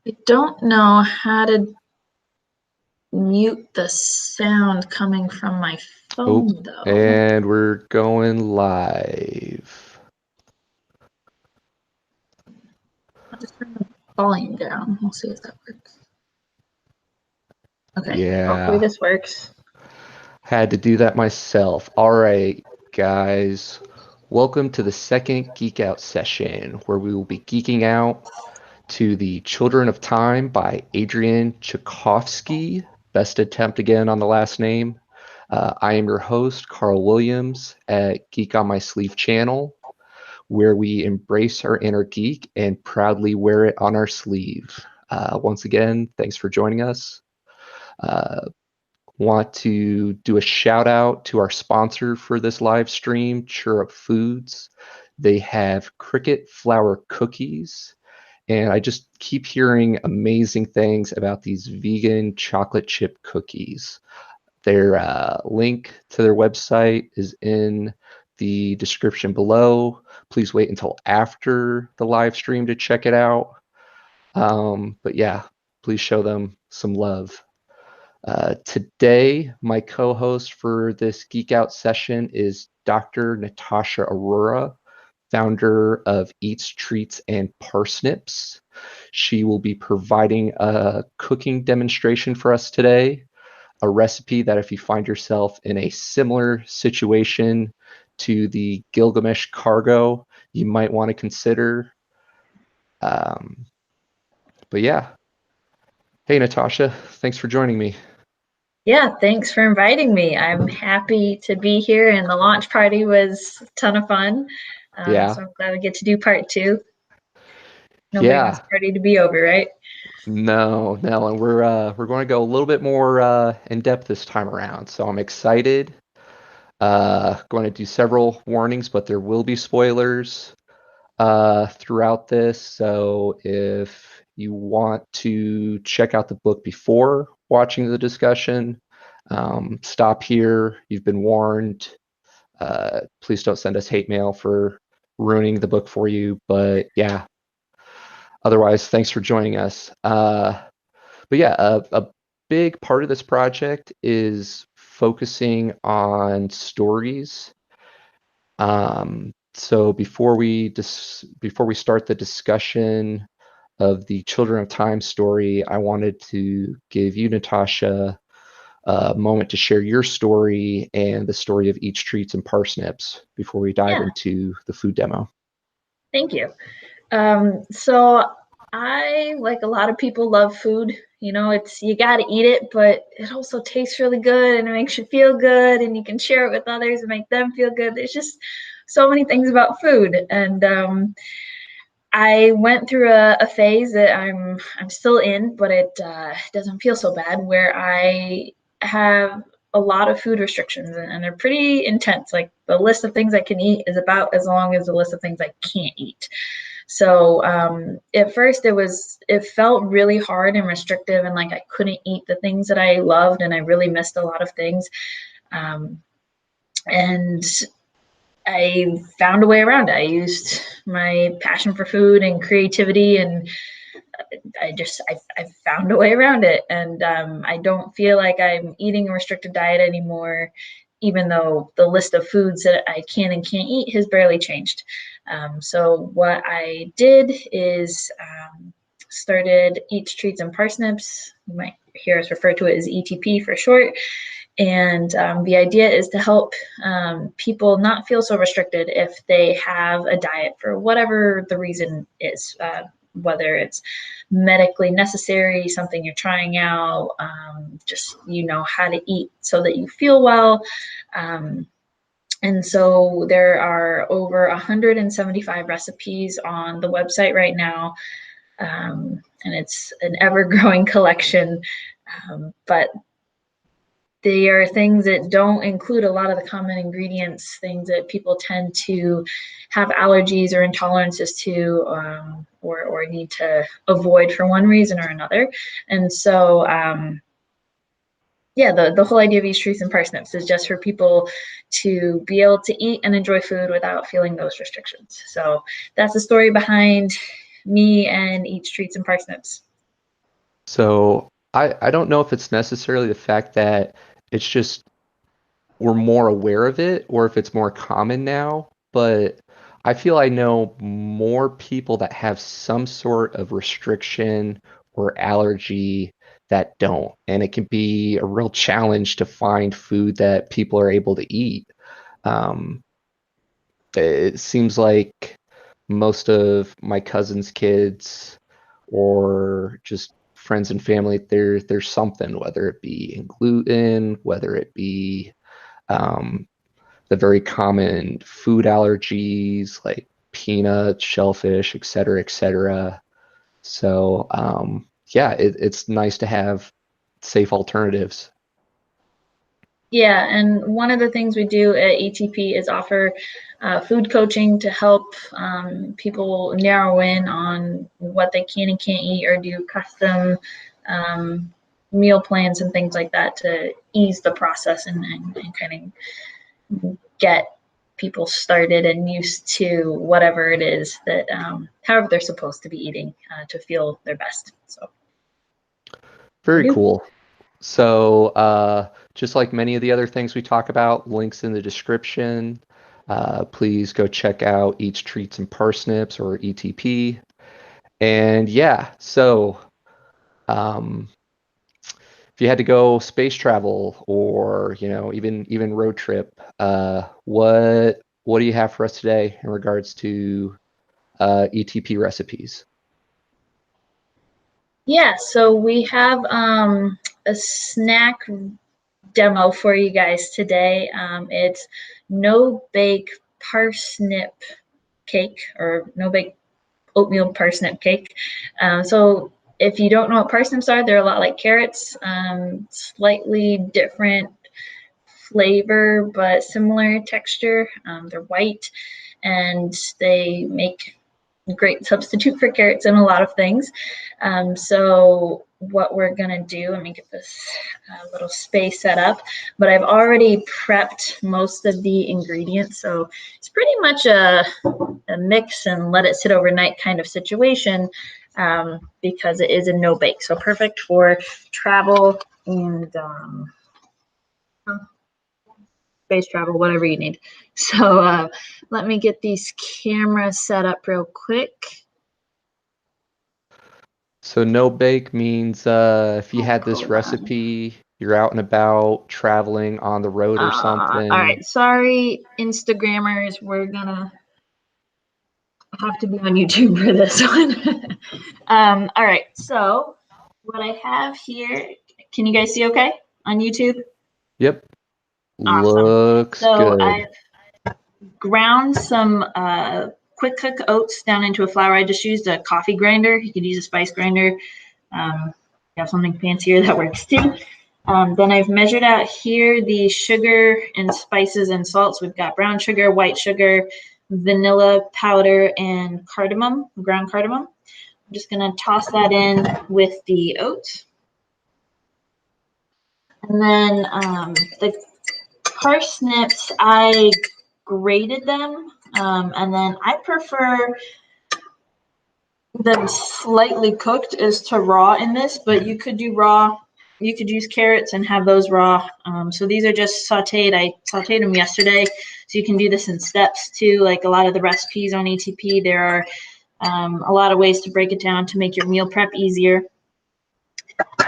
I don't know how to mute the sound coming from my phone, though. And we're going live. I'll just turn the volume down. We'll see if that works. Okay. Yeah. Hopefully this works. Had to do that myself. All right, guys. Welcome to the second Geek Out session, where we will be geeking out to the Children of Time by Adrian Tchaikovsky. Best attempt again on the last name. I am your host, Carl Williams, at Geek on My Sleeve channel, where we embrace our inner geek and proudly wear it on our sleeve. Once again, thanks for joining us. Want to do a shout out to our sponsor for this live stream, Chirrup Foods. They have cricket flour cookies, and I just keep hearing amazing things about these vegan chocolate chip cookies. Their link to their website is in the description below. Please wait until after the live stream to check it out. But yeah, please show them some love. Today, my co-host for this Geek Out session is Dr. Natasha Arora, founder of Eats, Treats, and Parsnips. She will be providing a cooking demonstration for us today, a recipe that if you find yourself in a similar situation to the Gilgamesh cargo, you might want to consider. But yeah. Hey, Natasha, thanks for joining me. Yeah, thanks for inviting me. I'm happy to be here, and the launch party was a ton of fun. Yeah. So I'm glad we get to do part two. Nobody Yeah. wants the party to be over, right? No, and we're going to go a little bit more in depth this time around. So I'm excited. Going to do several warnings, but there will be spoilers throughout this. So if you want to check out the book before watching the discussion, stop here. You've been warned. Please don't send us hate mail for ruining the book for you. But yeah, otherwise, thanks for joining us. But yeah, a big part of this project is focusing on stories. So before we start the discussion of the Children of Time story, I wanted to give you, Natasha, a moment to share your story and the story of Eats, Treats, and Parsnips before we dive into the food demo. Thank you. So I, like a lot of people, love food. You know, it's you got to eat it, but it also tastes really good and it makes you feel good, and you can share it with others and make them feel good. There's just so many things about food, and I went through a phase that I'm still in, but it doesn't feel so bad, where I have a lot of food restrictions, and they're pretty intense. Like, the list of things I can eat is about as long as the list of things I can't eat. So at first it felt really hard and restrictive, and like I couldn't eat the things that I loved, and I really missed a lot of things. And I found a way around it. I used my passion for food and creativity, and I found a way around it. And I don't feel like I'm eating a restricted diet anymore, even though the list of foods that I can and can't eat has barely changed. So what I did is started Eats, Treats, and Parsnips. You might hear us refer to it as ETP for short. And the idea is to help people not feel so restricted if they have a diet for whatever the reason is, whether it's medically necessary, something you're trying out, just how to eat so that you feel well. And so there are over 175 recipes on the website right now, and it's an ever-growing collection. But they are things that don't include a lot of the common ingredients, things that people tend to have allergies or intolerances to, or need to avoid for one reason or another. And so, yeah, the whole idea of Eats, Treats, and Parsnips is just for people to be able to eat and enjoy food without feeling those restrictions. So that's the story behind me and Eats, Treats, and Parsnips. So I don't know if it's necessarily the fact that it's just we're more aware of it or if it's more common now, but I feel I know more people that have some sort of restriction or allergy that don't. And it can be a real challenge to find food that people are able to eat. Um, it seems like most of my cousins' kids or just friends and family, there's something, whether it be in gluten, whether it be um, the very common food allergies like peanuts, shellfish, et cetera, et cetera. So, yeah, it's nice to have safe alternatives. Yeah, and one of the things we do at ETP is offer food coaching to help people narrow in on what they can and can't eat, or do custom um, meal plans and things like that to ease the process and kind of get people started and used to whatever it is that, however they're supposed to be eating to feel their best. So we Very do. cool. So, just like many of the other things we talk about, links in the description. Please go check out Eats Treats and Parsnips or ETP. And yeah, so um, if you had to go space travel or even road trip, what do you have for us today in regards to ETP recipes? Yeah, so we have a snack demo for you guys today. It's no bake parsnip cake, or no bake oatmeal parsnip cake. So if you don't know what parsnips are, they're a lot like carrots, slightly different flavor but similar texture. They're white and they make great substitute for carrots in a lot of things. So what we're gonna do, let me get this little space set up, but I've already prepped most of the ingredients. So it's pretty much a mix and let it sit overnight kind of situation, because it is a no bake. So perfect for travel and space travel, whatever you need. So let me get these cameras set up real quick. So no bake means if you had this Hold on. recipe, you're out and about traveling on the road or All something. right, sorry, Instagrammers, we're gonna have to be on YouTube for this one. All right, so what I have here, can you guys see okay on YouTube? Yep, Awesome. looks So good. I've ground some quick cook oats down into a flour. I just used a coffee grinder. You could use a spice grinder. You have something fancier that works too. Then I've measured out here the sugar and spices and salts. We've got brown sugar, white sugar, vanilla powder, and cardamom, ground cardamom. I'm just gonna toss that in with the oats. And then the parsnips, I grated them, and then I prefer them slightly cooked as to raw in this, but you could do raw. You could use carrots and have those raw. So these are just sauteed. I sauteed them yesterday, so you can do this in steps too. Like a lot of the recipes on ETP, there are a lot of ways to break it down to make your meal prep easier.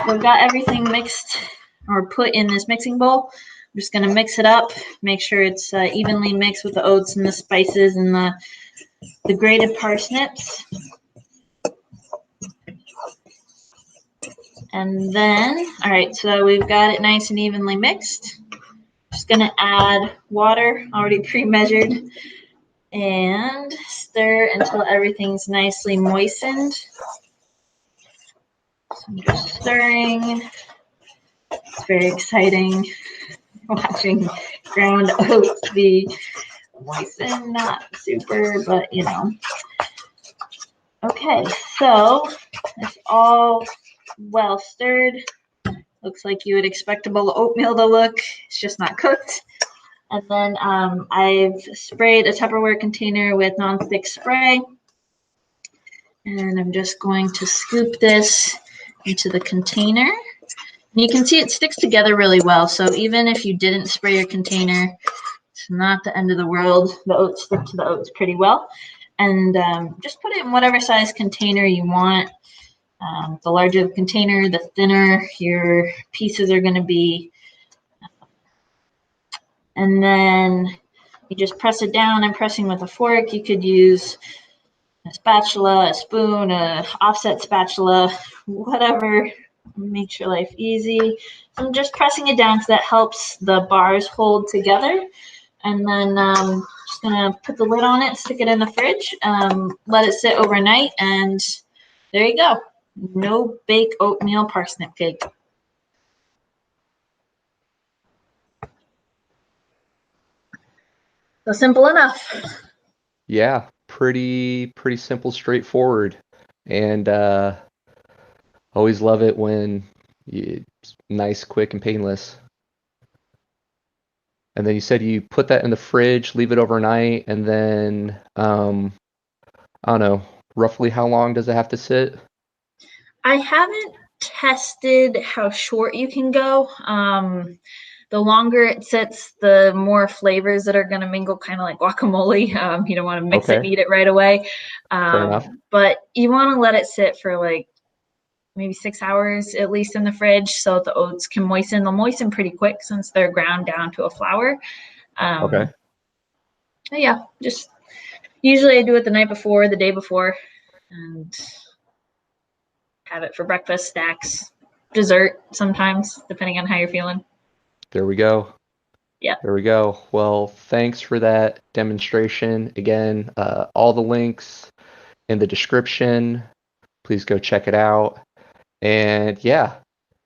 We've got everything mixed or put in this mixing bowl. I'm just going to mix it up, make sure it's evenly mixed with the oats and the spices and the grated parsnips. And then, all right, so we've got it nice and evenly mixed. Just gonna add water, already pre-measured, and stir until everything's nicely moistened. So I'm just stirring. It's very exciting watching ground oats be moistened, not super, but you know. Okay, so it's all well stirred. Looks like you would expect a bowl of oatmeal to look. It's just not cooked. And then I've sprayed a Tupperware container with nonstick spray. And I'm just going to scoop this into the container. And you can see it sticks together really well. So even if you didn't spray your container, it's not the end of the world. The oats stick to the oats pretty well. And just put it in whatever size container you want. The larger the container, the thinner your pieces are going to be. And then you just press it down. I'm pressing with a fork. You could use a spatula, a spoon, a offset spatula, whatever makes your life easy. So I'm just pressing it down so that helps the bars hold together. And then just gonna put the lid on it, stick it in the fridge, let it sit overnight, and there you go. No bake oatmeal parsnip cake. So simple enough. Yeah, pretty simple, straightforward. And always love it when it's nice, quick, and painless. And then you said you put that in the fridge, leave it overnight, and then I don't know, roughly how long does it have to sit? I haven't tested how short you can go. The longer it sits, the more flavors that are going to mingle, kind of like guacamole. You don't want to mix it and Okay, eat it right away. fair enough. But you want to let it sit for like maybe 6 hours at least in the fridge so the oats can moisten. They'll moisten pretty quick since they're ground down to a flour. Okay. Um, yeah, just usually I do it the night before, the day before, and have it for breakfast, snacks, dessert sometimes, depending on how you're feeling. There we go. Yeah. There we go. Well, thanks for that demonstration. Again, all the links in the description. Please go check it out. And yeah,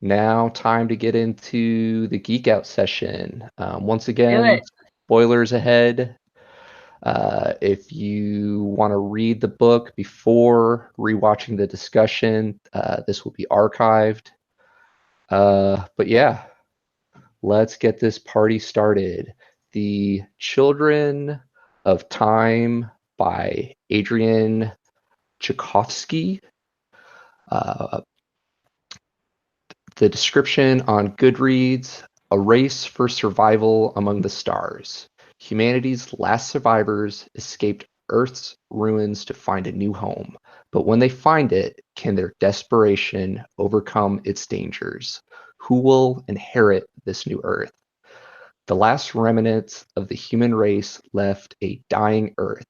now time to get into the Geek Out session. Once Do again, it. spoilers ahead. If you want to read the book before rewatching the discussion, this will be archived. But yeah, let's get this party started. The Children of Time by Adrian Tchaikovsky. Uh, the description on Goodreads: a race for survival among the stars. Humanity's last survivors escaped Earth's ruins to find a new home. But when they find it, can their desperation overcome its dangers? Who will inherit this new Earth? The last remnants of the human race left a dying Earth,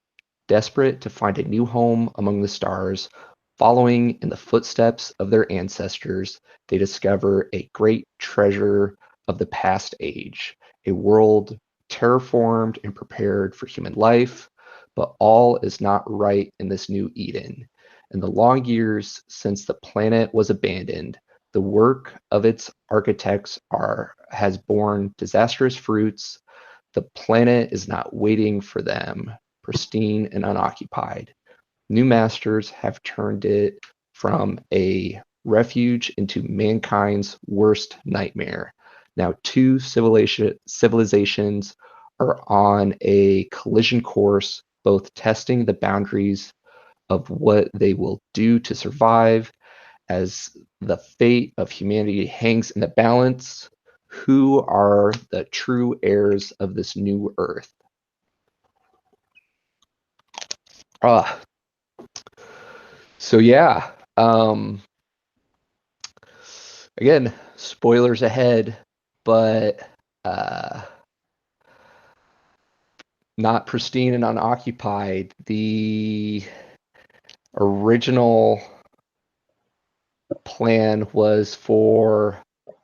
desperate to find a new home among the stars. Following in the footsteps of their ancestors, they discover a great treasure of the past age, a world terraformed and prepared for human life. But all is not right in this new Eden. In the long years since the planet was abandoned, the work of its architects has borne disastrous fruits. The planet is not waiting for them, pristine and unoccupied. New masters have turned it from a refuge into mankind's worst nightmare. Now, two civilizations are on a collision course, both testing the boundaries of what they will do to survive. As the fate of humanity hangs in the balance, who are the true heirs of this new earth? Ah, so yeah. Again, spoilers ahead, but uh, not pristine and unoccupied. The original plan was for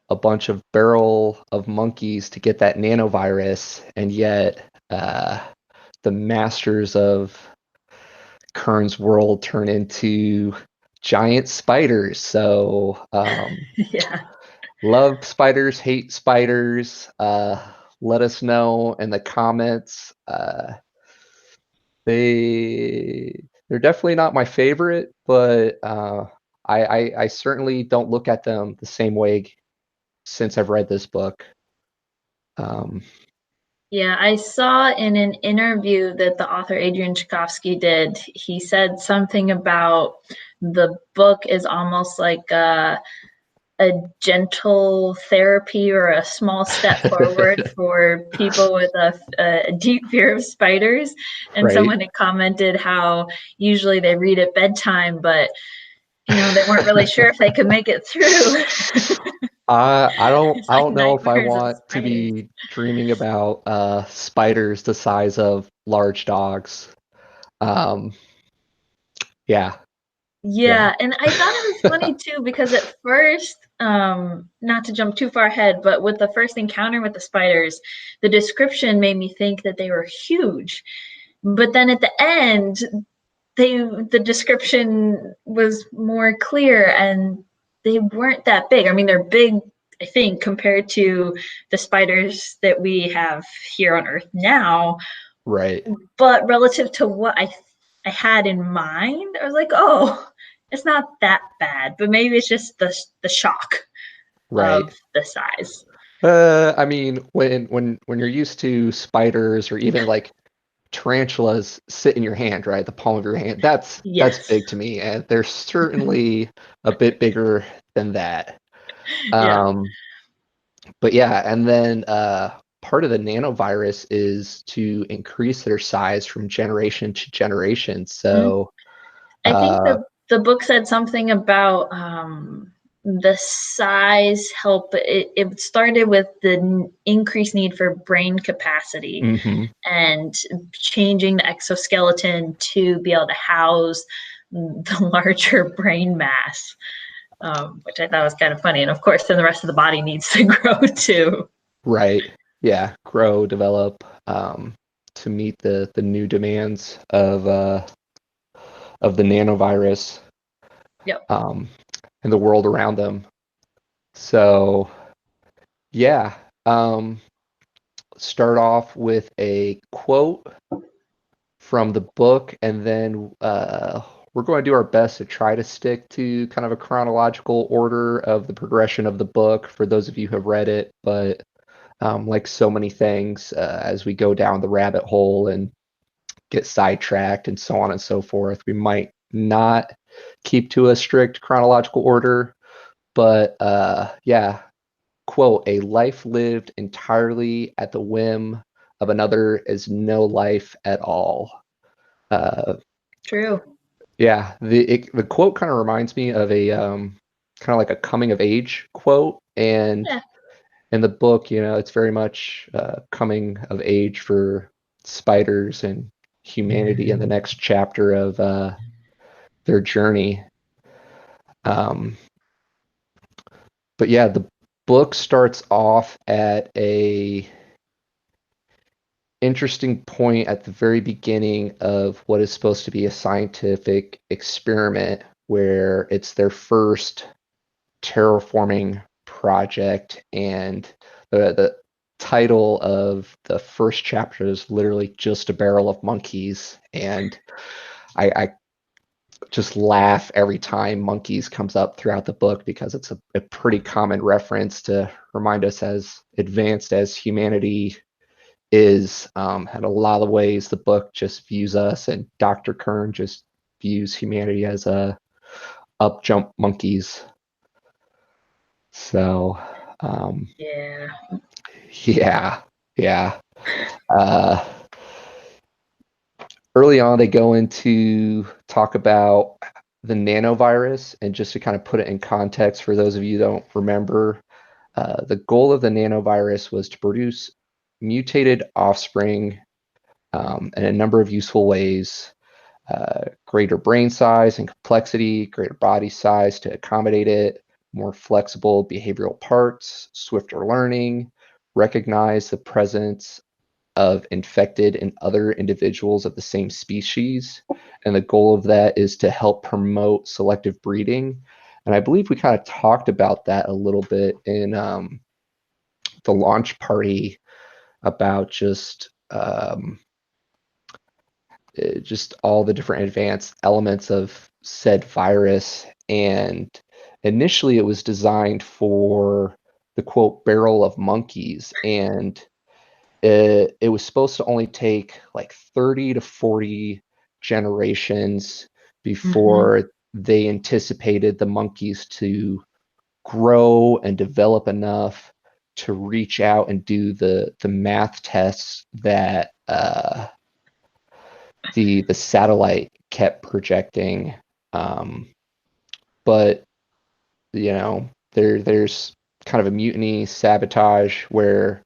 a bunch of barrel of monkeys to get that nanovirus, and yet the masters of Kern's world turn into giant spiders. So Yeah. love spiders, hate spiders. Let us know in the comments. They're definitely not my favorite, but I certainly don't look at them the same way since I've read this book. Um, Yeah, I saw in an interview that the author Adrian Tchaikovsky did, he said something about the book is almost like a gentle therapy or a small step forward for people with a deep fear of spiders. And Right. someone had commented how usually they read at bedtime, but they weren't really sure if they could make it through. I It's like don't know if I nightmares of want to spiders. be dreaming about spiders the size of large dogs. Um, yeah, yeah. Yeah, and I thought it was funny too because at first, not to jump too far ahead, but with the first encounter with the spiders, the description made me think that they were huge. But then at the end, the description was more clear and they weren't that big. I mean, they're big, I think, compared to the spiders that we have here on Earth now, Right, but relative to what I had in mind, I was like, oh, it's not that bad. But maybe it's just the shock right. of the size. I mean, when you're used to spiders or even like tarantulas sit in your hand, right? The palm of your hand. That's Yes. big to me, and they're certainly a bit bigger than that. Yeah. Um, but yeah, and then part of the nanovirus is to increase their size from generation to generation. Mhm. So, I think uh, the book said something about the size help. It started with the increased need for brain capacity mhm, and changing the exoskeleton to be able to house the larger brain mass, which I thought was kind of funny. And of course, then the rest of the body needs to grow too. right, yeah, grow, develop, to meet the new demands of the nanovirus, Yep. um, and the world around them. So, yeah, um, start off with a quote from the book, and then we're going to do our best to try to stick to kind of a chronological order of the progression of the book for those of you who have read it. But like so many things, as we go down the rabbit hole and get sidetracked and so on and so forth, we might not keep to a strict chronological order. But yeah, quote, a life lived entirely at the whim of another is no life at all. Uh, True. yeah, the quote kind of reminds me of a kind of like a coming of age quote, and Yeah. in the book, it's very much coming of age for spiders and humanity in the next chapter of their journey. Um, but yeah, the book starts off at a interesting point at the very beginning of what is supposed to be a scientific experiment where it's their first terraforming project, and the title of the first chapter is literally just a barrel of monkeys, and I just laugh every time monkeys comes up throughout the book because it's a pretty common reference to remind us as advanced as humanity is, and a lot of ways the book just views us, and Dr. Kern just views humanity as a up jump monkeys. So, um, Yeah. yeah, yeah. Uh, Early on, they go into talk about the nanovirus, and just to kind of put it in context for those of you who don't remember, the goal of the nanovirus was to produce mutated offspring in a number of useful ways. Greater brain size and complexity, greater body size to accommodate it, more flexible behavioral parts, swifter learning, recognize the presence of infected and other individuals of the same species. And the goal of that is to help promote selective breeding. And I believe we kind of talked about that a little bit in the launch party about just all the different advanced elements of said virus. And initially, it was designed for the quote barrel of monkeys. And it was supposed to only take like 30 to 40 generations Hmm. before they anticipated the monkeys to grow and develop enough to reach out and do the math tests that the satellite kept projecting. Um, but there's kind of a mutiny, sabotage where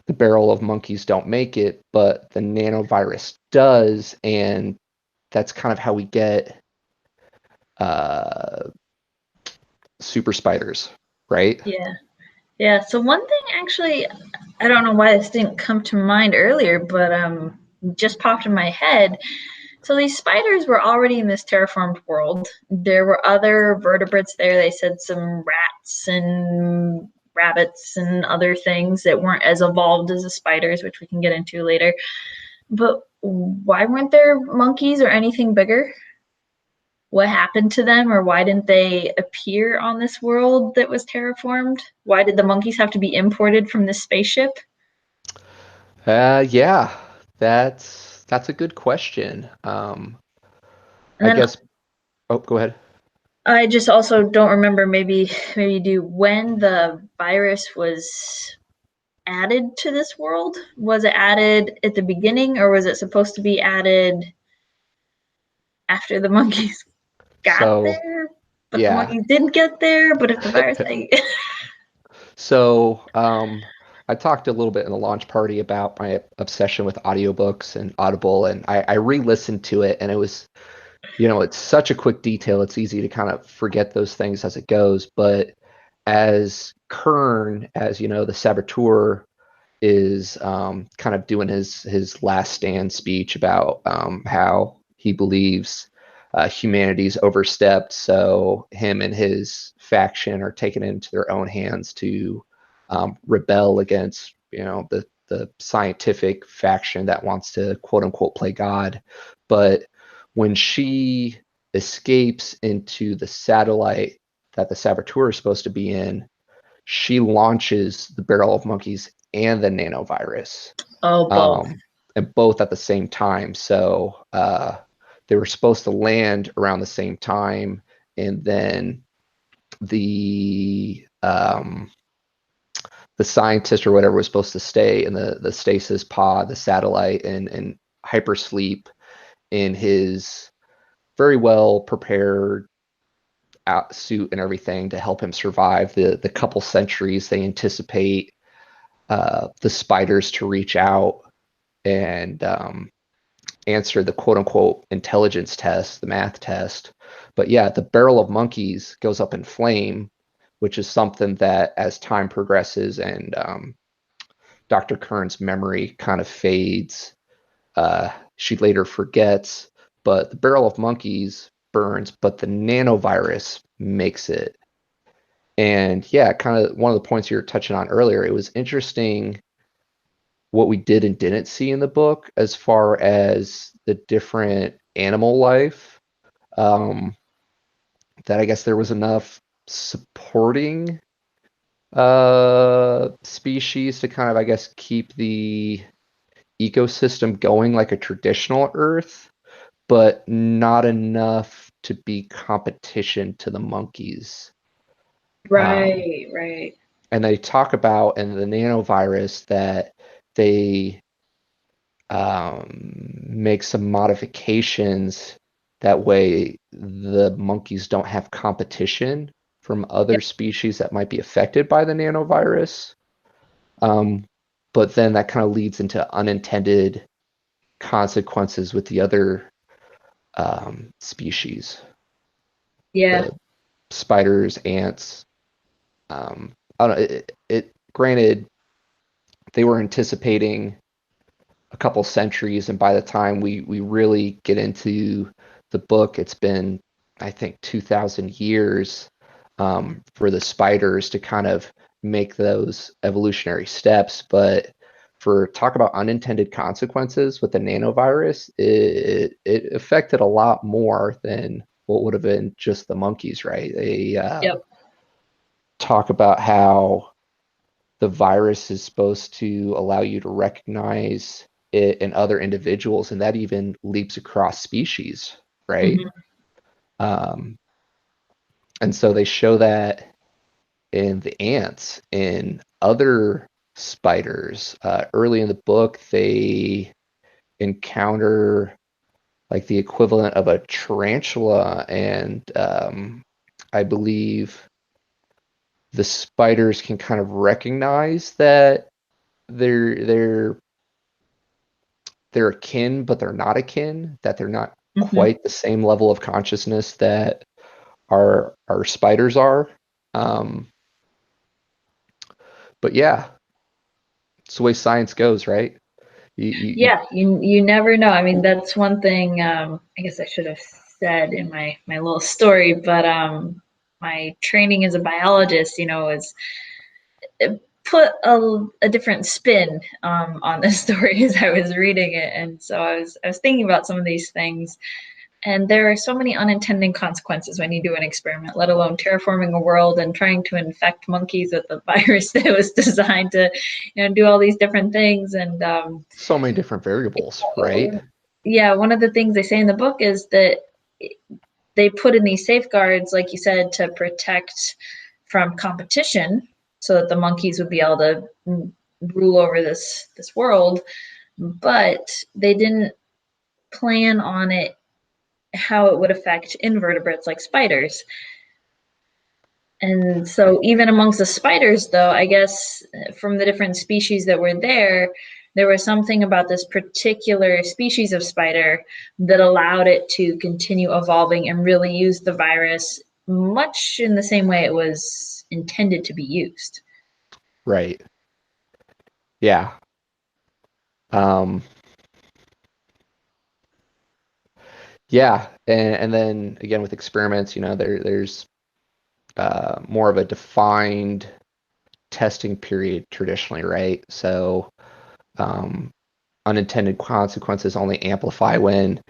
the barrel of monkeys don't make it, but the nanovirus does, and that's kind of how we get uh, super spiders, right? Yeah. Yeah. So one thing actually, I don't know why this didn't come to mind earlier, but just popped in my head. So these spiders were already in this terraformed world. There were other vertebrates there. They said some rats and rabbits and other things that weren't as evolved as the spiders, which we can get into later. But why weren't there monkeys or anything bigger? What happened to them, or why didn't they appear on this world that was terraformed? Why did the monkeys have to be imported from this spaceship? Yeah, that's a good question. And I then guess. Oh, go ahead. I just also don't remember. Maybe you do, when the virus was added to this world. Was it added at the beginning, or was it supposed to be added after the monkeys got So there? But the yeah, monkeys didn't get there. But if the virus, so I talked a little bit in the launch party about my obsession with audiobooks and Audible, and I re-listened to it, and it was, it's such a quick detail. It's easy to kind of forget those things as it goes. But as Kern, as the saboteur, is kind of doing his last stand speech about how he believes humanity's overstepped, so him and his faction are taking it into their own hands to rebel against the scientific faction that wants to quote unquote play God. But when she escapes into the satellite that the saboteur is supposed to be in, she launches the barrel of monkeys and the nanovirus, oh, both. um, and both at the same time. So they were supposed to land around the same time, and then the um, the scientist or whatever was supposed to stay in the stasis pod, the satellite, and hypersleep in his very well prepared out suit and everything to help him survive the couple centuries they anticipate the spiders to reach out and answer the quote unquote intelligence test, the math test. But yeah, the barrel of monkeys goes up in flame, which is something that as time progresses and Dr. Kern's memory kind of fades, she later forgets. But the barrel of monkeys burns, but the nanovirus makes it. And yeah, kind of one of the points you were touching on earlier, it was interesting what we did and didn't see in the book as far as the different animal life. Um, that I guess there was enough supporting species to kind of, I guess, keep the ecosystem going like a traditional Earth, but not enough to be competition to the monkeys. Um, Right, right. and they talk about in the nanovirus that they make some modifications. That way, the monkeys don't have competition from other Yep. species that might be affected by the nanovirus. Um, but then that kind of leads into unintended consequences with the other species, Yeah. the spiders, ants. I don't know. Granted, they were anticipating a couple centuries, and by the time we really get into the book, it's been, I think, 2,000 years for the spiders to kind of make those evolutionary steps. But for talk about unintended consequences with the nanovirus, it affected a lot more than what would have been just the monkeys, right? They Yep. talk about how the virus is supposed to allow you to recognize it in other individuals, and that even leaps across species, right? Hmm. Um, and so they show that in the ants, in other spiders. Early in the book, they encounter like the equivalent of a tarantula, and I believe the spiders can kind of recognize that they're they're akin, but they're not akin, that they're not Hmm. quite the same level of consciousness that our spiders are. Um, but yeah, it's the way science goes, right? You Yeah, you never know. I mean, that's one thing. I guess I should have said in my little story, but my training as a biologist, is put a different spin on this story as I was reading it, and so I was thinking about some of these things. And there are so many unintended consequences when you do an experiment, let alone terraforming a world and trying to infect monkeys with a virus that was designed to, do all these different things. And so many different variables, right? yeah, one of the things they say in the book is that they put in these safeguards, like you said, to protect from competition, so that the monkeys would be able to rule over this world. But they didn't plan on it how it would affect invertebrates like spiders. And so, even amongst the spiders, though, I guess from the different species that were there was something about this particular species of spider that allowed it to continue evolving and really use the virus much in the same way it was intended to be used. Right. Yeah. Um, yeah. And then again with experiments, there's more of a defined testing period traditionally, right? So um, unintended consequences only amplify when,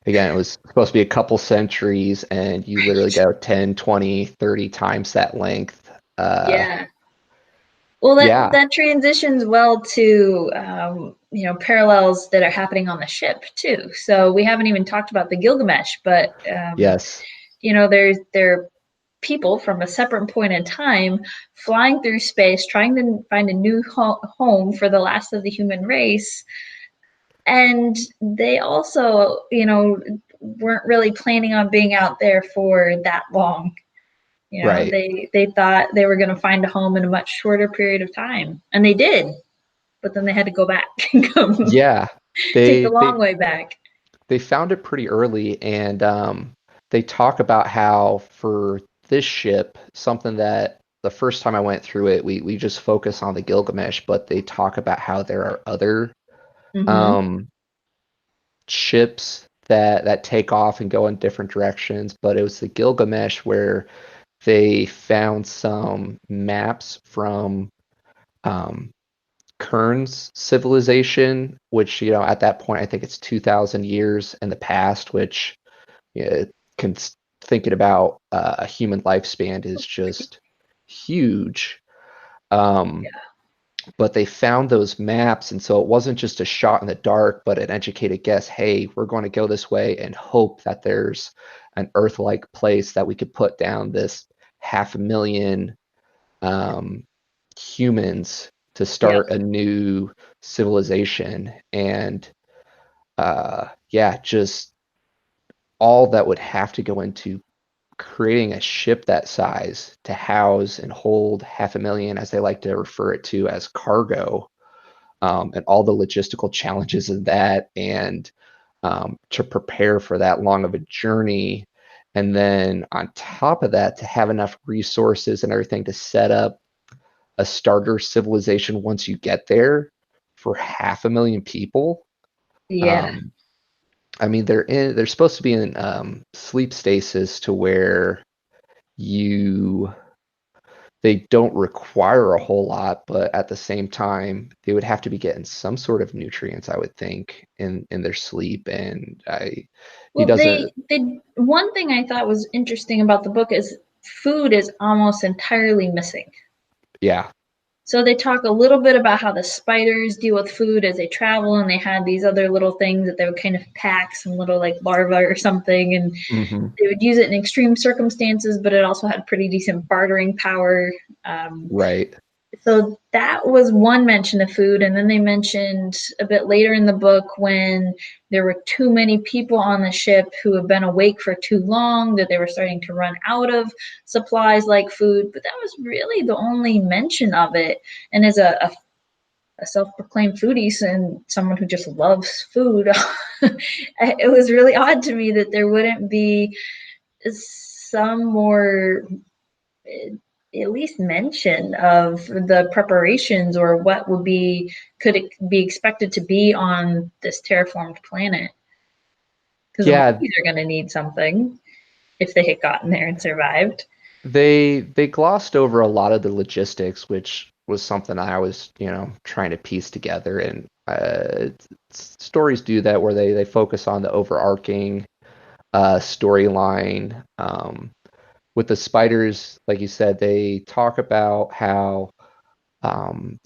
again, it was supposed to be a couple centuries and you literally go 10, 20, 30 times that length. Yeah. Well, that Yeah. that transitions well to parallels that are happening on the ship too. So we haven't even talked about the Gilgamesh, but Yes. there are people from a separate point in time flying through space, trying to find a new home for the last of the human race, and they also weren't really planning on being out there for that long. Right. They thought they were going to find a home in a much shorter period of time, and they did, but then they had to go back and come Yeah. take the They long they way back. they found it pretty early, and they talk about how for this ship, something that the first time I went through it, we just focus on the Gilgamesh, but they talk about how there are other Hmm. um, ships that take off and go in different directions. But it was the Gilgamesh where they found some maps from um, Kern's civilization, which at that point I think it's 2,000 years in the past, which yeah, can thinking about a human lifespan is just huge. Um, but they found those maps, and so it wasn't just a shot in the dark, but an educated guess. Hey, we're going to go this way and hope that there's an Earth-like place that we could put down this 500,000 um, humans to Yep. start a new civilization. And yeah, just all that would have to go into creating a ship that size to house and hold 500,000, as they like to refer it to as cargo, and all the logistical challenges of that, and to prepare for that long of a journey. And then on top of that, to have enough resources and everything to set up a starter civilization once you get there for 500,000 people. Yeah. Um, I mean, they're supposed to be in sleep stasis to where you they don't require a whole lot, but at the same time, they would have to be getting some sort of nutrients, I would think, in their sleep. And he Well, doesn't. they one thing I thought was interesting about the book is food is almost entirely missing. Yeah, So they talk a little bit about how the spiders deal with food as they travel, and they had these other little things that they would kind of pack, some little like larva or something, and Hmm. they would use it in extreme circumstances, but it also had pretty decent bartering power. Um, Right. so that was one mention of food, and then they mentioned a bit later in the book when there were too many people on the ship who had been awake for too long, that they were starting to run out of supplies like food, but that was really the only mention of it. And as a self-proclaimed foodie and someone who just loves food, it was really odd to me that there wouldn't be some more, at least mention of the preparations or what would be, could it be expected to be on this terraformed planet, because the Yeah, monkeys are going to need something if they had gotten there and survived. they glossed over a lot of the logistics, which was something I was, trying to piece together. And stories do that where they focus on the overarching storyline. With the spiders, like you said, they talk about how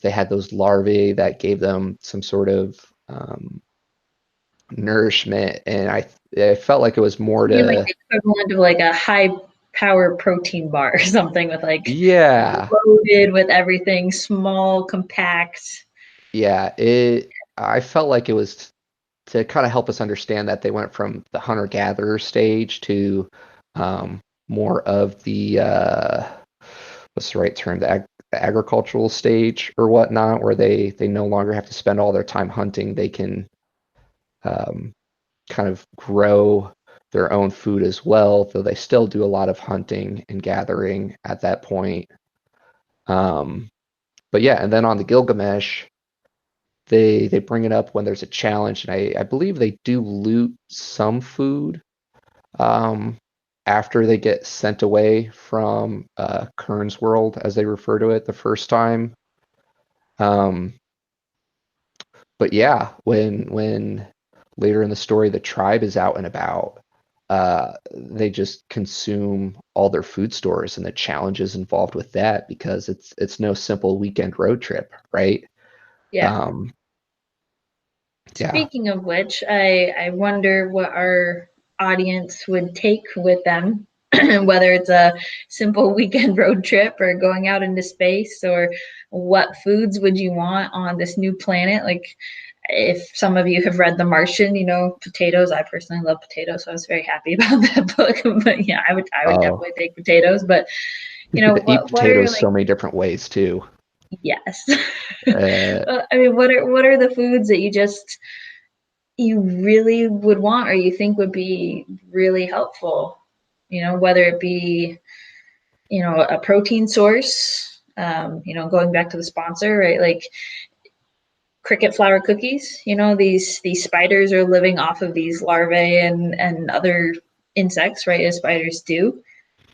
they had those larvae that gave them some sort of nourishment, and I felt like it was more You mean like to, the equivalent of like a high power protein bar or something, with like yeah, loaded with everything, small, compact. yeah. I felt like it was to kind of help us understand that they went from the hunter-gatherer stage to more of the what's the right term, the agricultural stage or whatnot, where they no longer have to spend all their time hunting. They can um, kind of grow their own food as well, though they still do a lot of hunting and gathering at that point. Um, but yeah, and then on the Gilgamesh, they bring it up when there's a challenge, and I believe they do loot some food um, after they get sent away from Kern's world, as they refer to it the first time. Um, but yeah, when later in the story the tribe is out and about, they just consume all their food stores and the challenges involved with that, because it's no simple weekend road trip, right? Yeah. Um, yeah. Speaking of which, I wonder what our audience would take with them, whether it's a simple weekend road trip or going out into space, or what foods would you want on this new planet? Like, if some of you have read The Martian, potatoes. I personally love potatoes, so I was very happy about that book. But yeah, I would Oh, definitely take potatoes. But you could eat what are potatoes like, so many different ways too. yes. Uh, I mean, what are the foods that you really would want or you think would be really helpful, whether it be, a protein source, going back to the sponsor, right? Like cricket flour cookies, these spiders are living off of these larvae and other insects, right, as spiders do.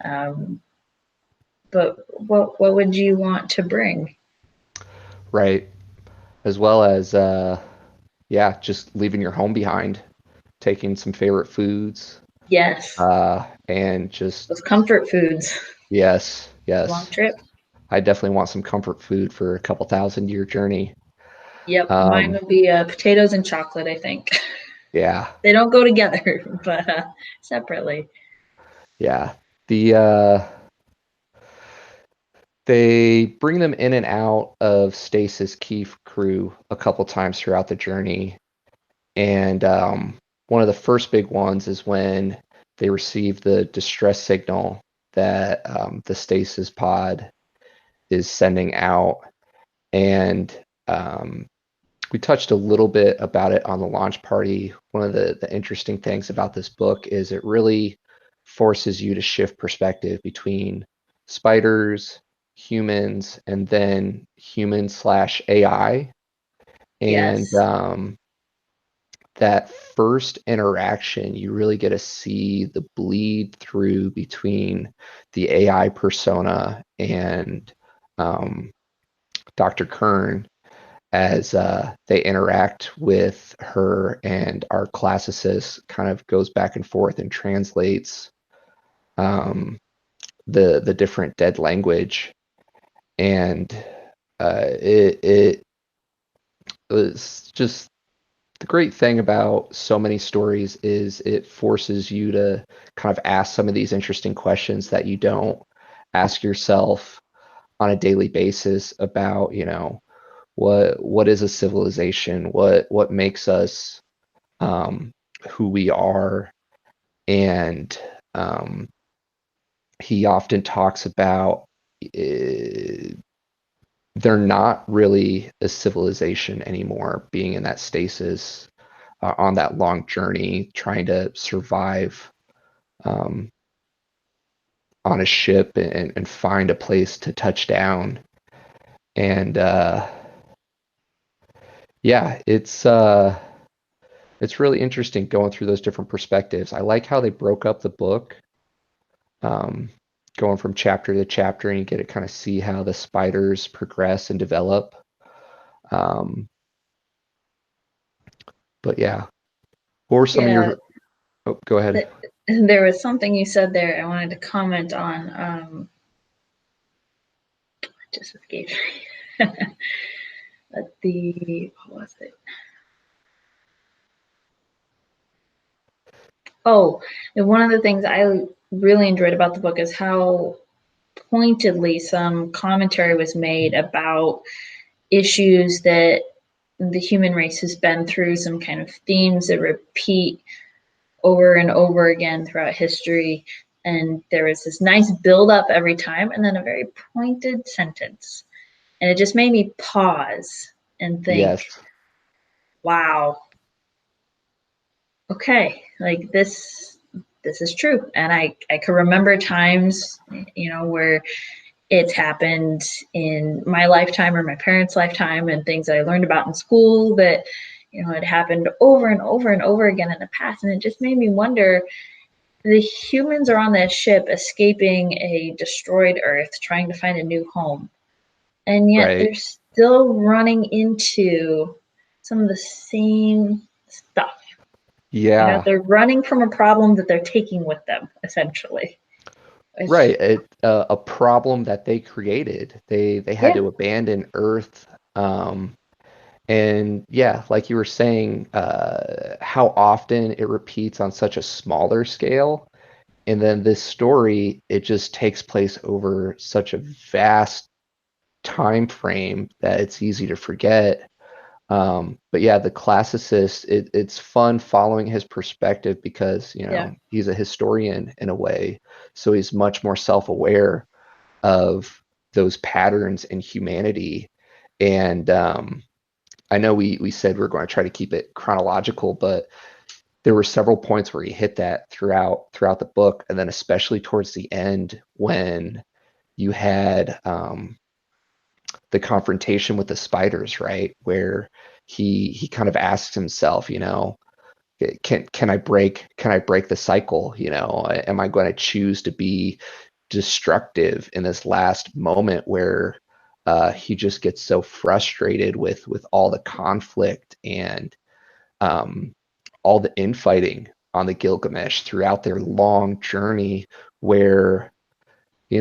um, but what would you want to bring? right. As well as yeah, just leaving your home behind, taking some favorite foods, Yes, and just, those comfort foods. yes, Long yes. trip. I definitely want some comfort food for a couple thousand-year journey. Yep, mine Um, would be potatoes and chocolate, I think. yeah, They don't go together, but separately. yeah. The they bring them in and out of stasis Keef crew a couple times throughout the journey, and one of the first big ones is when they receive the distress signal that the stasis pod is sending out. And we touched a little bit about it on the launch party. One of the interesting things about this book is it really forces you to shift perspective between spiders, humans, and then human slash AI. And Yes. that first interaction, you really get to see the bleed through between the AI persona and um, Dr. Kern, as they interact with her, and our classicist kind of goes back and forth and translates um, the different dead language. And it was just the great thing about so many stories is it forces you to kind of ask some of these interesting questions that you don't ask yourself on a daily basis about, what is a civilization? What makes us um, who we are? And he often talks about uh, they're not really a civilization anymore, being in that stasis on that long journey, trying to survive um, on a ship and find a place to touch down. And yeah, it's really interesting going through those different perspectives. I like how they broke up the book, um, going from chapter to chapter, and you get to kind of see how the spiders progress and develop. Um, but yeah, what were some of Yeah, your? Oh, go ahead. there was something you said there I wanted to comment on. Just escaped me. What was it? Oh, and one of the things I really enjoyed about the book is how pointedly some commentary was made about issues that the human race has been through, some kind of themes that repeat over and over again throughout history. And there was this nice build up every time, and then a very pointed sentence. And it just made me pause and think, Yes. wow, okay, like this is true. And I can remember times, where it's happened in my lifetime or my parents' lifetime, and things that I learned about in school that, it happened over and over and over again in the past. And it just made me wonder, the humans are on that ship escaping a destroyed Earth, trying to find a new home. And yet Right. they're still running into some of the same stuff. Yeah. They're running from a problem that they're taking with them, essentially. It's, Right. A problem that they created. They had yeah, to abandon Earth. And yeah, like you were saying, how often it repeats on such a smaller scale. And then this story, it just takes place over such a vast time frame that it's easy to forget. But yeah, the classicist, it's fun following his perspective because, yeah, he's a historian in a way. So he's much more self-aware of those patterns in humanity. And I know we said we're going to try to keep it chronological, but there were several points where he hit that throughout the book, and then especially towards the end when you had the confrontation with the spiders, right? Where he kind of asks himself, can I break the cycle? Am I going to choose to be destructive in this last moment where he just gets so frustrated with all the conflict and um, all the infighting on the Gilgamesh throughout their long journey where they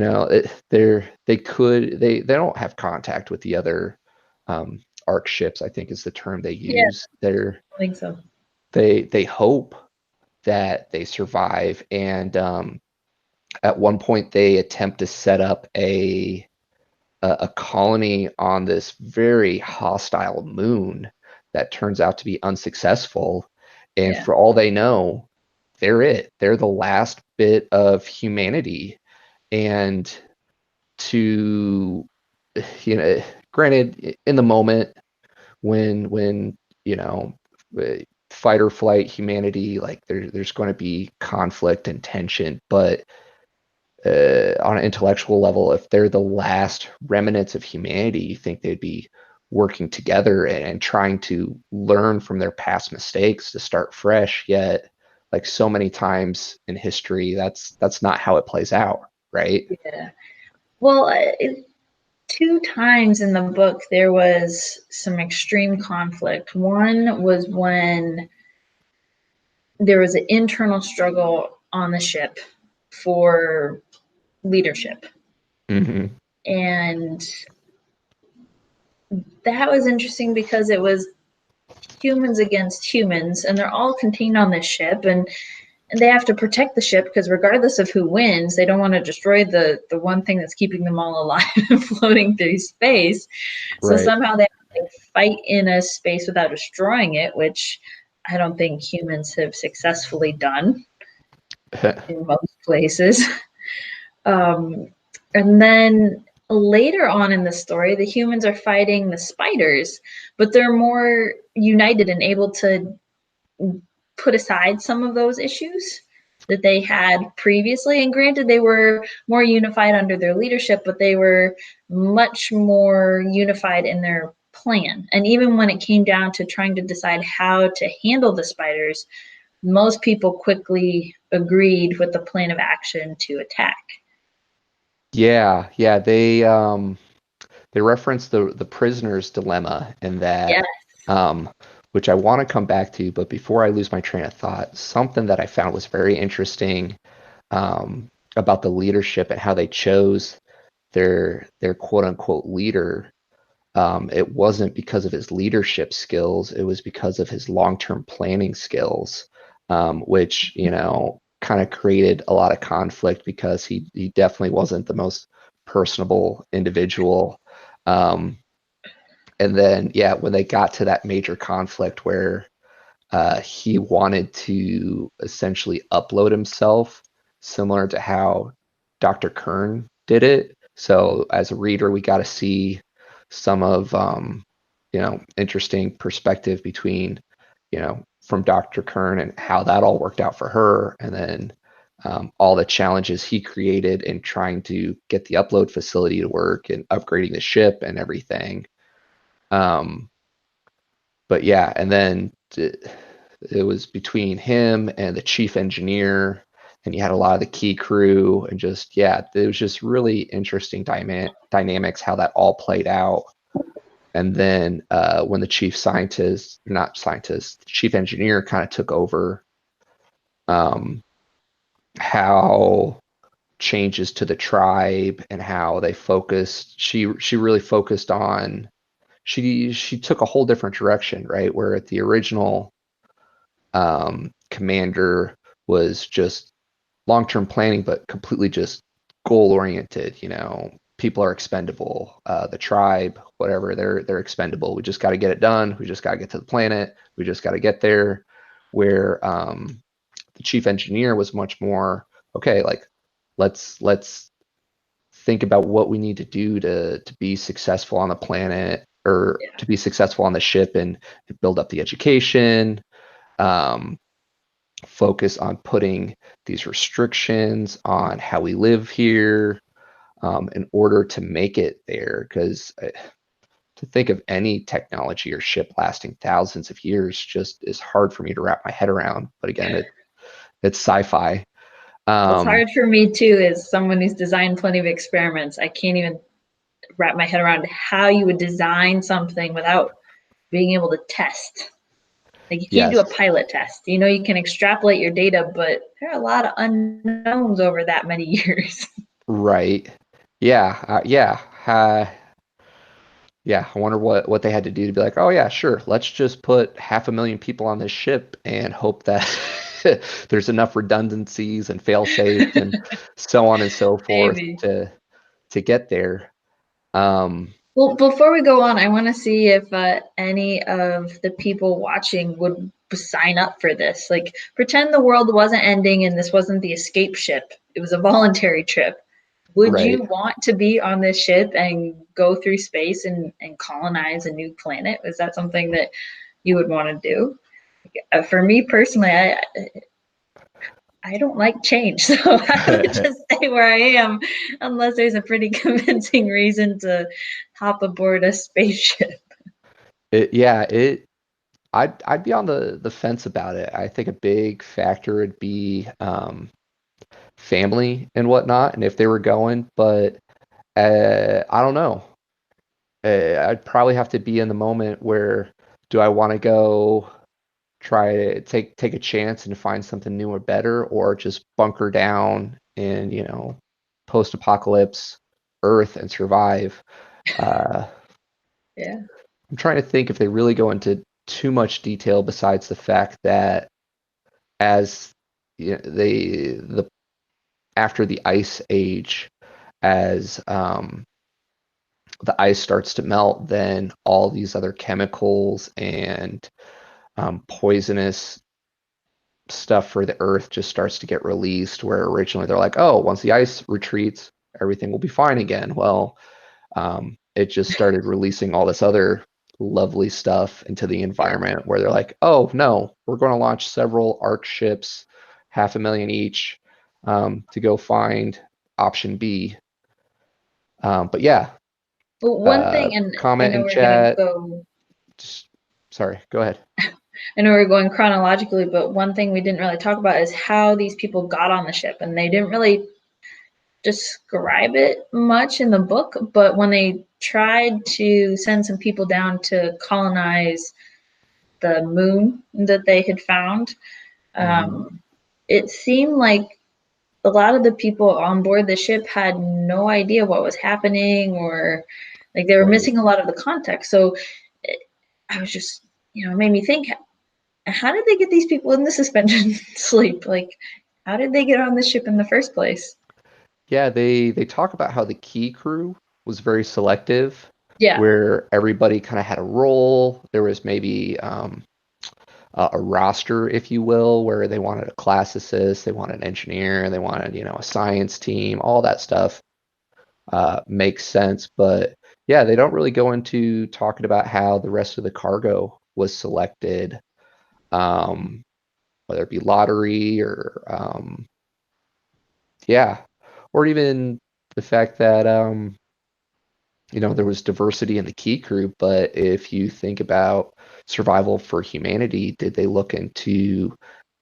don't have contact with the other arc ships, I think is the term they yeah, use. I think so. They hope that they survive, and at one point they attempt to set up a colony on this very hostile moon that turns out to be unsuccessful. And Yeah, for all they know, they're the last bit of humanity. And to granted, in the moment when you know fight or flight humanity, like there's going to be conflict and tension, but on an intellectual level, if they're the last remnants of humanity, you think they'd be working together and trying to learn from their past mistakes to start fresh. Yet, like so many times in history, that's not how it plays out, right? yeah. Well, two times in the book there was some extreme conflict. One was when there was an internal struggle on the ship for leadership. Hmm. And that was interesting because it was humans against humans, and they're all contained on this ship, and they have to protect the ship because regardless of who wins, they don't want to destroy the one thing that's keeping them all alive and floating through space. So Right. somehow they have to fight in a space without destroying it, which I don't think humans have successfully done in most places. Um, and then later on in the story, the humans are fighting the spiders, but they're more united and able to put aside some of those issues that they had previously. And granted, they were more unified under their leadership, but they were much more unified in their plan. And even when it came down to trying to decide how to handle the spiders, most people quickly agreed with the plan of action to attack. Yeah, yeah, they reference the prisoner's dilemma in Yeah, that, um, which I want to come back to, but before I lose my train of thought, something that I found was very interesting about the leadership and how they chose their quote unquote leader. It wasn't because of his leadership skills, it was because of his long-term planning skills, which, kind of created a lot of conflict because he definitely wasn't the most personable individual. Um, and then, yeah, when they got to that major conflict where he wanted to essentially upload himself, similar to how Dr. Kern did it. So as a reader, we got to see some of interesting perspective between from Dr. Kern and how that all worked out for her, and then all the challenges he created in trying to get the upload facility to work and upgrading the ship and everything. Um, but yeah, and then it was between him and the chief engineer, and you had a lot of the key crew, and just yeah, it was just really interesting dynamics how that all played out. And then when the chief scientist, not scientist, chief engineer kind of took over, um, how changes to the tribe and how they focused. She really focused on. She took a whole different direction, right? Where at the original commander was just long-term planning, but completely just goal-oriented. People are expendable. The tribe, whatever, they're expendable. We just got to get it done. We just got to get to the planet. We just got to get there. Where the chief engineer was much more okay. Like, let's think about what we need to do to be successful on the planet or yeah. to be successful on the ship and build up the education. Um, Focus on putting these restrictions on how we live here in order to make it there. Because to think of any technology or ship lasting thousands of years just is hard for me to wrap my head around. But again, it's sci-fi. What's Um, hard for me too is someone who's designed plenty of experiments. I can't even wrap my head around how you would design something without being able to test. Like you can't do yes, a pilot test. You can extrapolate your data, but there are a lot of unknowns over that many years. right. Yeah, yeah. I wonder what they had to do to be like, oh yeah, sure. Let's just put 500,000 people on this ship and hope that there's enough redundancies and fail safes and so on and so forth Maybe. to get there. Um, Well, before we go on, I want to see if any of the people watching would sign up for this. Like, pretend the world wasn't ending and this wasn't the escape ship, it was a voluntary trip. Would right. you want to be on this ship and go through space and colonize a new planet? Is that something that you would want to do? For me personally, I don't like change, so I would just stay where I am unless there's a pretty convincing reason to hop aboard a spaceship. Yeah, I'd be on the fence about it. I think a big factor would be family and whatnot, and if they were going, but I don't know. I'd probably have to be in the moment where do I want to go try to take a chance and find something new or better, or just bunker down in post-apocalypse Earth and survive. Uh, Yeah. I'm trying to think if they really go into too much detail besides the fact that as the after the ice age, as the ice starts to melt, then all these other chemicals and poisonous stuff for the earth just starts to get released, where originally they're like, oh, once the ice retreats, everything will be fine again. Well, it just started releasing all this other lovely stuff into the Yeah. environment where they're like, oh no, we're going to launch several arc ships, 500,000 each, to go find option B. But yeah, Well, one thing, and I comment know in we're gonna chat. go, Just, sorry, go ahead. I know we're going chronologically, but one thing we didn't really talk about is how these people got on the ship, and they didn't really describe it much in the book. But when they tried to send some people down to colonize the moon that they had found, Hmm. um, it seemed like a lot of the people on board the ship had no idea what was happening, or like they were Right. missing a lot of the context. So I was just, it made me think, how did they get these people in the suspension sleep? Like, how did they get on the ship in the first place? Yeah, they talk about how the key crew was very selective, Yeah. where everybody kind of had a role. There was maybe a roster, if you will, where they wanted a classicist, they wanted an engineer, they wanted, a science team, all that stuff makes sense. But yeah, they don't really go into talking about how the rest of the cargo was selected, um, whether it be lottery or yeah, or even the fact that there was diversity in the key crew. But if you think about survival for humanity, did they look into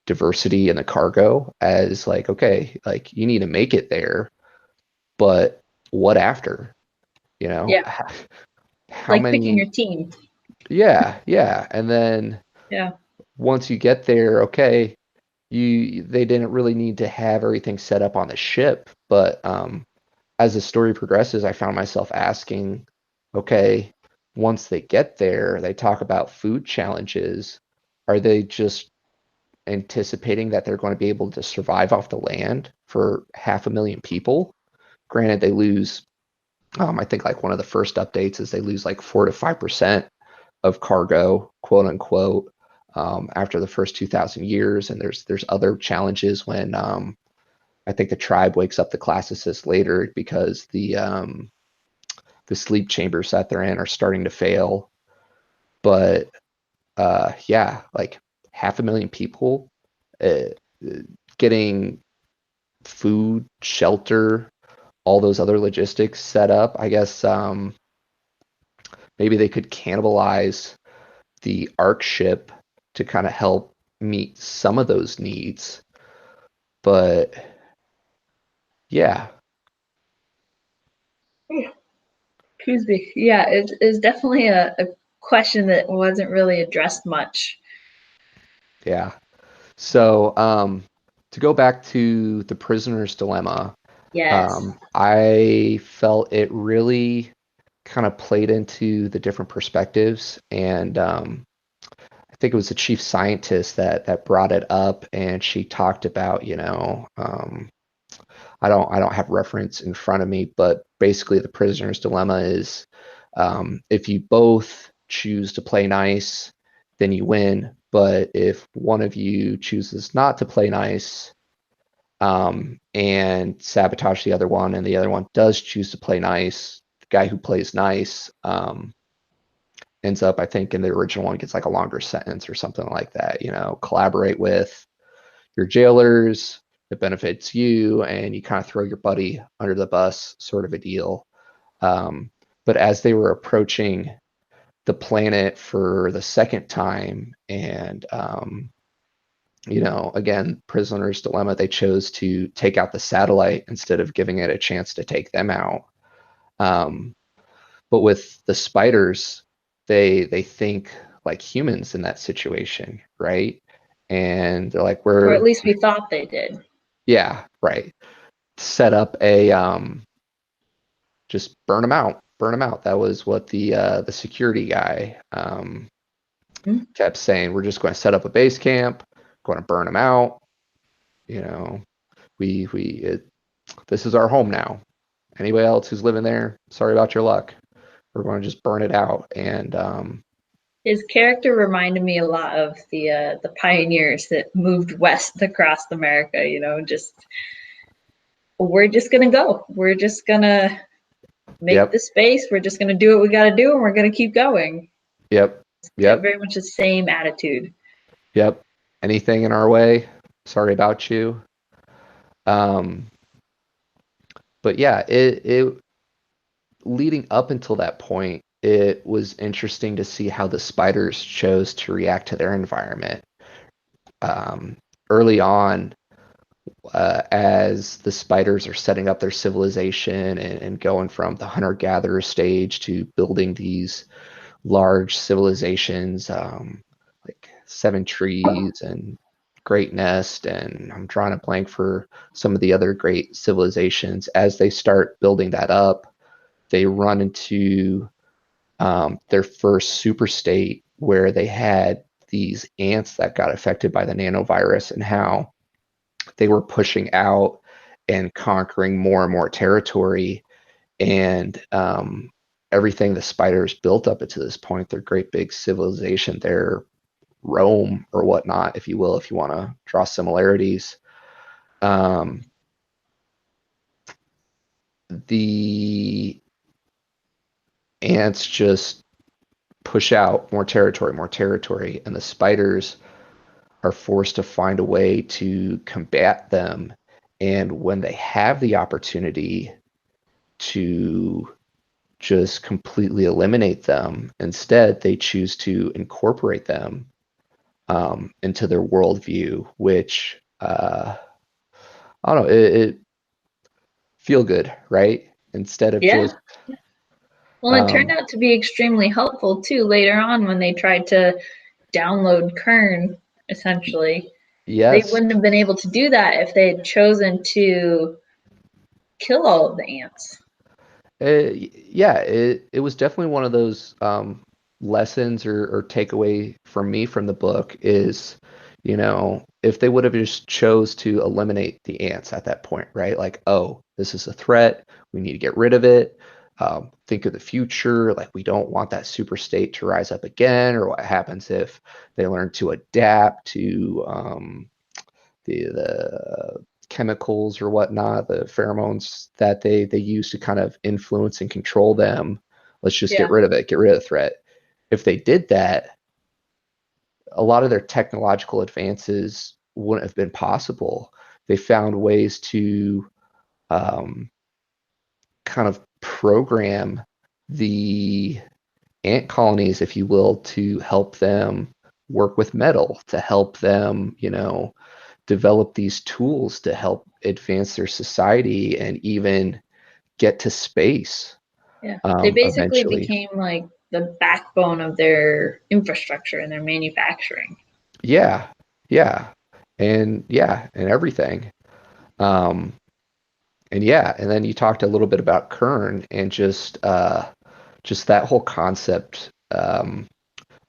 diversity in the cargo as like, okay, like you need to make it there, but what after? You know, Yeah. how Like picking many? your team. Yeah, yeah. And then Yeah. once you get there, okay, they didn't really need to have everything set up on the ship, but as the story progresses, I found myself asking, okay, once they get there, they talk about food challenges. Are they just anticipating that they're going to be able to survive off the land for 500,000 people? Granted, they lose, I think like one of the first updates is they lose like 4 to 5% of cargo, quote unquote, after the first 2,000 years. And there's other challenges when I think the tribe wakes up the classicists later because the sleep chambers that they're in are starting to fail. But yeah, like 500,000 people uh, getting food, shelter, all those other logistics set up. I guess maybe they could cannibalize the Ark ship to kind of help meet some of those needs. But yeah, Excuse me. Yeah, it's definitely a question that wasn't really addressed much. yeah. So to go back to the prisoner's dilemma, Yes. I felt it really kind of played into the different perspectives, and I think it was the chief scientist that brought it up, and she talked about, I don't have reference in front of me, but basically the prisoner's dilemma is if you both choose to play nice, then you win. But if one of you chooses not to play nice, and sabotage the other one, and the other one does choose to play nice, the guy who plays nice ends up, I think, in the original one gets like a longer sentence or something like that. Collaborate with your jailers, it benefits you, and you kind of throw your buddy under the bus, sort of a deal. Um, but as they were approaching the planet for the second time, and again, prisoner's dilemma, they chose to take out the satellite instead of giving it a chance to take them out. Um, but with the spiders, they think like humans in that situation, right? And they're like, Or at we're least we thought they did. yeah, right. Set up a just burn them out. burn them out. That was what the security guy kept saying. We're just going to set up a base camp, going to burn them out. You know, this is our home now. Anybody else who's living there, sorry about your luck. We're going to just burn it out. And His character reminded me a lot of the pioneers that moved west across America. You know, just we're just gonna go. We're just gonna make yep, the space. We're just gonna do what we got to do, and we're gonna keep going. yep, yep, Very much the same attitude. yep. Anything in our way, sorry about you. Um, but yeah, it leading up until that point, it was interesting to see how the spiders chose to react to their environment. Um, Early on, as the spiders are setting up their civilization and going from the hunter-gatherer stage to building these large civilizations, like Seven Trees and Great Nest, and I'm drawing a blank for some of the other great civilizations. As they start building that up, they run into their first super state where they had these ants that got affected by the nanovirus and how they were pushing out and conquering more and more territory. And everything the spiders built up to this point, their great big civilization, their Rome or whatnot, if you will, if you want to draw similarities. Um, the ants just push out more territory, and the spiders are forced to find a way to combat them. And when they have the opportunity to just completely eliminate them, instead, they choose to incorporate them into their worldview, which I don't know, it feel good, right? Instead of Yeah. just Well, it turned um, out to be extremely helpful too later on when they tried to download Kern, essentially. They yes, wouldn't have been able to do that if they had chosen to kill all of the ants. yeah, it was definitely one of those lessons or takeaway from me from the book is, if they would have just chose to eliminate the ants at that point, right? Like, oh, this is a threat, we need to get rid of it. Think of the future, like we don't want that super state to rise up again, or what happens if they learn to adapt to the chemicals or whatnot, the pheromones that they use to kind of influence and control them. Let's just get Yeah. rid of it, get rid of the threat. If they did that, a lot of their technological advances wouldn't have been possible. They found ways to um, kind of program the ant colonies, if you will, to help them work with metal, to help them, develop these tools to help advance their society and even get to space Yeah. They basically eventually. became like the backbone of their infrastructure and their manufacturing. Yeah, and everything. Um, and yeah, and then you talked a little bit about Kern and just that whole concept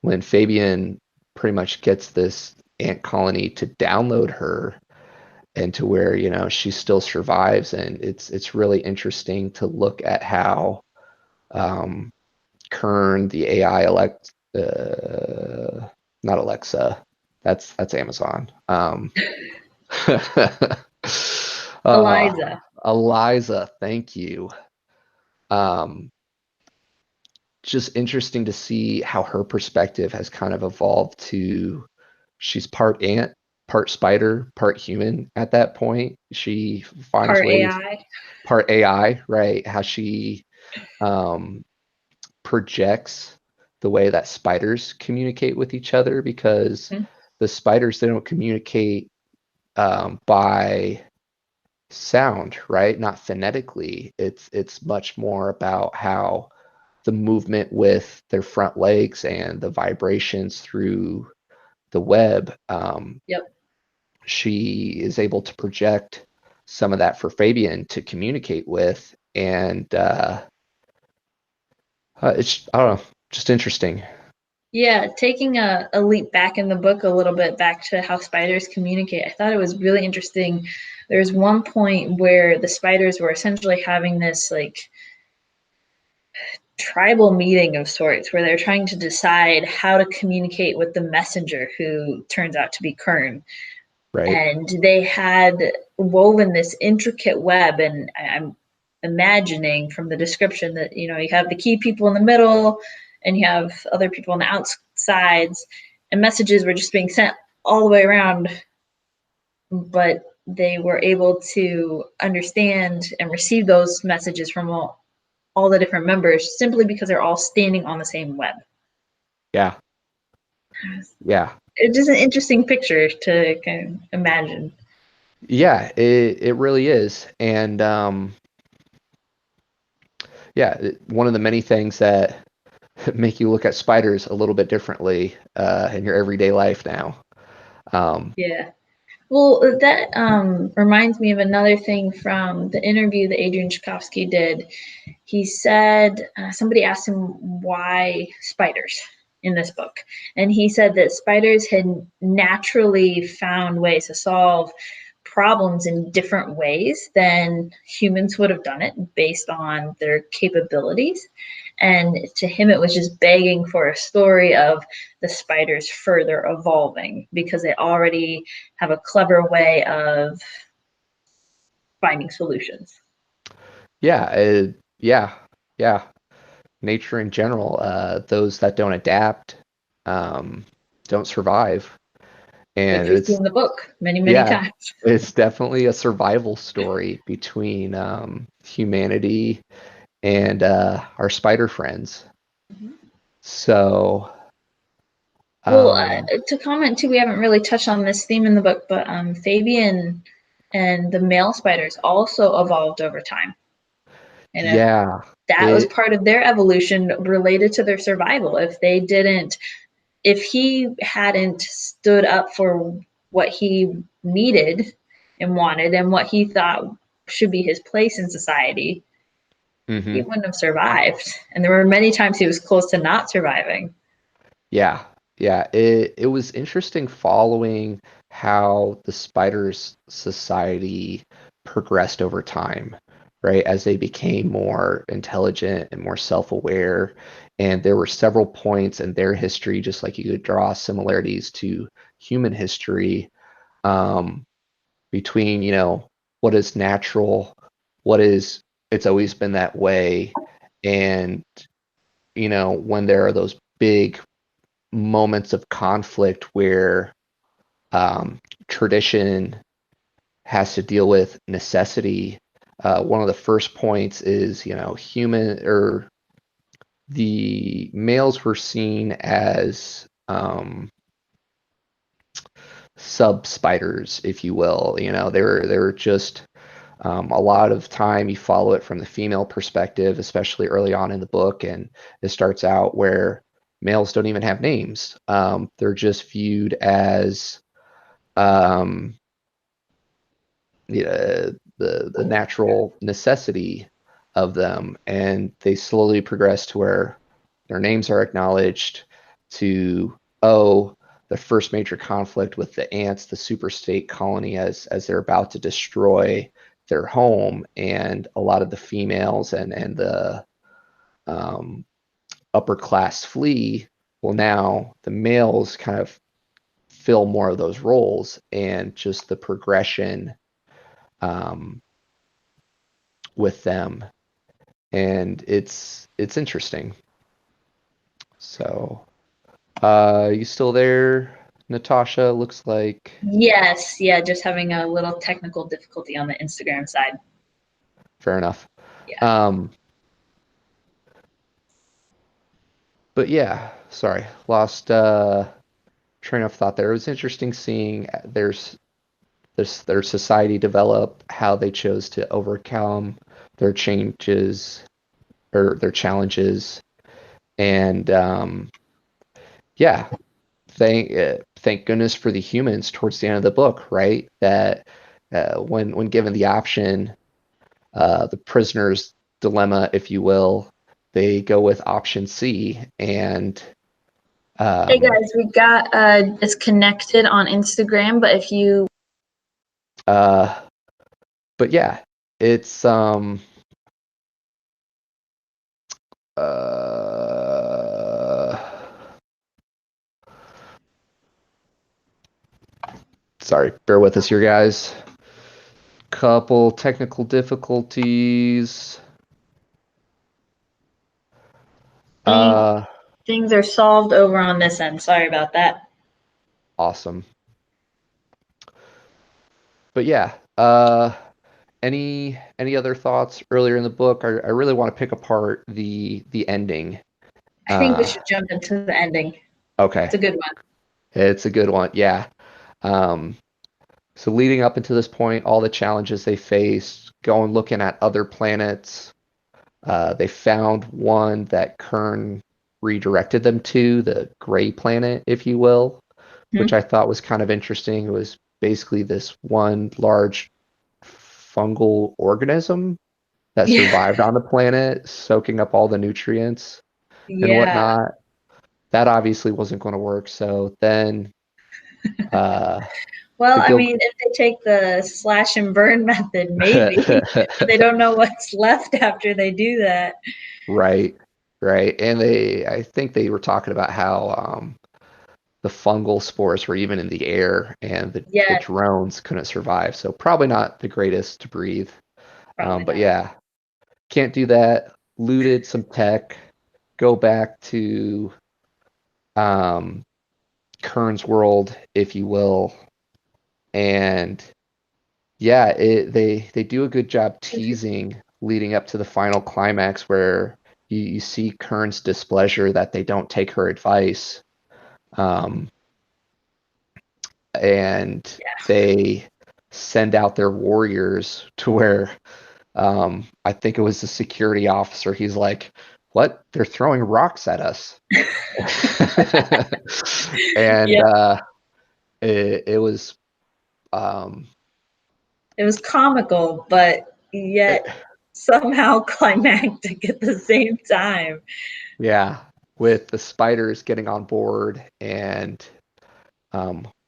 when Fabian pretty much gets this ant colony to download her and to where she still survives, and it's really interesting to look at how um, Kern, the AI, not Alexa, that's Amazon. uh, Eliza. Eliza, thank you. Um, just interesting to see how her perspective has kind of evolved to she's part ant, part spider, part human at that point. She finds Part ways, AI. part AI, right? How she um, projects the way that spiders communicate with each other, because Hmm. the spiders, they don't communicate by sound, right? Not phonetically. It's much more about how the movement with their front legs and the vibrations through the web. Yep. She is able to project some of that for Fabian to communicate with, and It's I don't know, just interesting. Yeah, taking a leap back in the book a little bit back to how spiders communicate, I thought it was really interesting. There's one point where the spiders were essentially having this like tribal meeting of sorts where they're trying to decide how to communicate with the messenger who turns out to be Kern. Right. And they had woven this intricate web, and I'm imagining from the description that you have the key people in the middle and you have other people on the outsides, and messages were just being sent all the way around, but they were able to understand and receive those messages from all the different members simply because they're all standing on the same web. Yeah. Yeah. It's just an interesting picture to kind of imagine. Yeah, it really is. And yeah, one of the many things that make you look at spiders a little bit differently in your everyday life now. Um, Yeah. Well, that reminds me of another thing from the interview that Adrian Tchaikovsky did. He said somebody asked him why spiders in this book, and he said that spiders had naturally found ways to solve problems in different ways than humans would have done it based on their capabilities. And to him, it was just begging for a story of the spiders further evolving because they already have a clever way of finding solutions. yeah, yeah, yeah. Nature in general, those that don't adapt, um, don't survive. And Which we see in the book many, many yeah, times. it's definitely a survival story between humanity and our spider friends. So, Well, um, to comment too, we haven't really touched on this theme in the book, but Fabian and the male spiders also evolved over time. And if yeah, that was it, part of their evolution related to their survival, if he hadn't stood up for what he needed and wanted and what he thought should be his place in society, he mhm. wouldn't have survived. And there were many times he was close to not surviving. Yeah, yeah. It was interesting following how the spiders society progressed over time, right? As they became more intelligent and more self-aware. And there were several points in their history, just like you could draw similarities to human history, um, between, what is natural, what is it's always been that way, and when there are those big moments of conflict where um, tradition has to deal with necessity. One of the first points is, human or the males were seen as sub spiders, if you will. They were just a lot of time you follow it from the female perspective, especially early on in the book, and it starts out where males don't even have names. They're just viewed as um, the natural necessity of them, and they slowly progress to where their names are acknowledged. To the first major conflict with the ants, the superstate colony, as they're about to destroy their home, and a lot of the females and the um, upper class flee. Well, now the males kind of fill more of those roles, and just the progression um, with them, and it's interesting. So, you still there, Natasha? Looks like Yes, yeah, just having a little technical difficulty on the Instagram side. fair enough. Yeah. Um, but yeah, sorry, lost train of thought there. It was interesting seeing their society develop, how they chose to overcome their changes or their challenges, and yeah, thank goodness for the humans towards the end of the book, right? That when given the option, the prisoner's dilemma, if you will, they go with option C. And Hey guys, we got disconnected on Instagram, but if you uh, but yeah, it's uh, sorry, bear with us here, guys. Couple technical difficulties. think Uh, things are solved over on this end. Sorry about that. awesome. But yeah, any other thoughts earlier in the book? I really want to pick apart the ending. I think we should jump into the ending. It's Okay, a good one. it's a good one. Yeah. Um, so leading up into this point, all the challenges they faced, going looking at other planets. They found one that Kern redirected them to, the gray planet, if you will, which Hmm? I thought was kind of interesting. It was basically this one large fungal organism that Yeah, survived on the planet, soaking up all the nutrients and yeah. whatnot. That obviously wasn't going to work. So then uh, Well, to I go mean, if they take the slash and burn method, maybe, but they don't know what's left after they do that. right, right, and I think they were talking about how the fungal spores were even in the air, and the Yeah, drones couldn't survive. So probably not the greatest to breathe. probably But not. yeah, can't do that. Looted some tech. Go back to um, Kern's world, if you will, and yeah, they do a good job teasing leading up to the final climax where you see Kern's displeasure that they don't take her advice. Um, and Yeah. they send out their warriors to where I think it was the security officer. He's like, "What? They're throwing rocks at us." And Yeah, it was um, it was comical, but it, yet somehow climactic at the same time. yeah, with the spiders getting on board and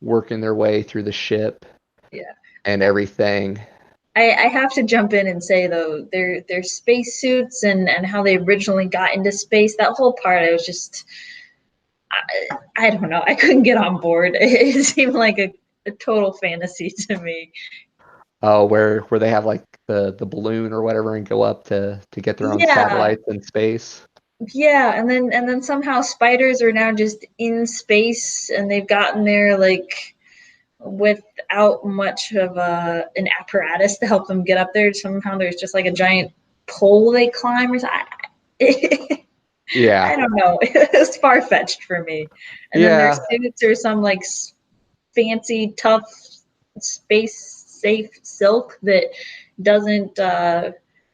working their way through the ship Yeah. and everything. I have to jump in and say though, their spacesuits and how they originally got into space, that whole part, I was just I don't know, I couldn't get on board. It seemed like a total fantasy to me. Oh, where they have like the balloon or whatever and go up to get their own Yeah, satellites in space. yeah, and then somehow spiders are now just in space and they've gotten there like without much of an apparatus to help them get up there. Somehow there's just like a giant pole they climb or something. I Yeah, don't know. It's far fetched for me. And then their yeah, suits are some like fancy, tough, space safe silk that doesn't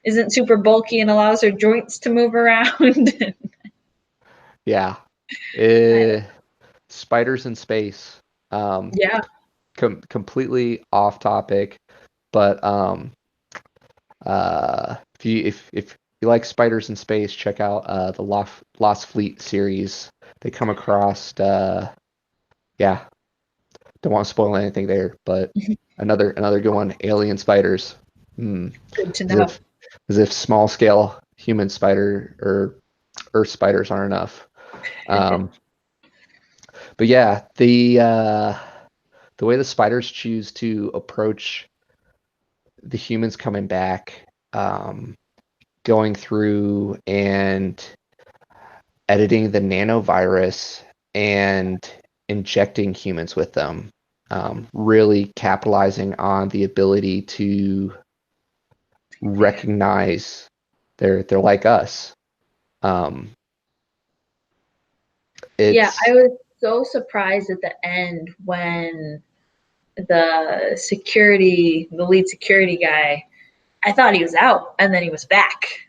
isn't super bulky and allows their joints to move around. yeah. I Uh, don't, spiders in space. Um, yeah. completely off topic, but if you like spiders in space, check out the Lost Fleet series. They come across yeah, don't want to spoil anything there, but another good one, alien spiders. Hmm. Good to As know. if as if small scale human spider or earth spiders aren't enough. Um, but yeah, the way the spiders choose to approach the humans coming back, going through and editing the nanovirus and injecting humans with them, really capitalizing on the ability to recognize they're like us. Um, Yeah, I it's was so surprised at the end when the lead security guy, I thought he was out and then he was back.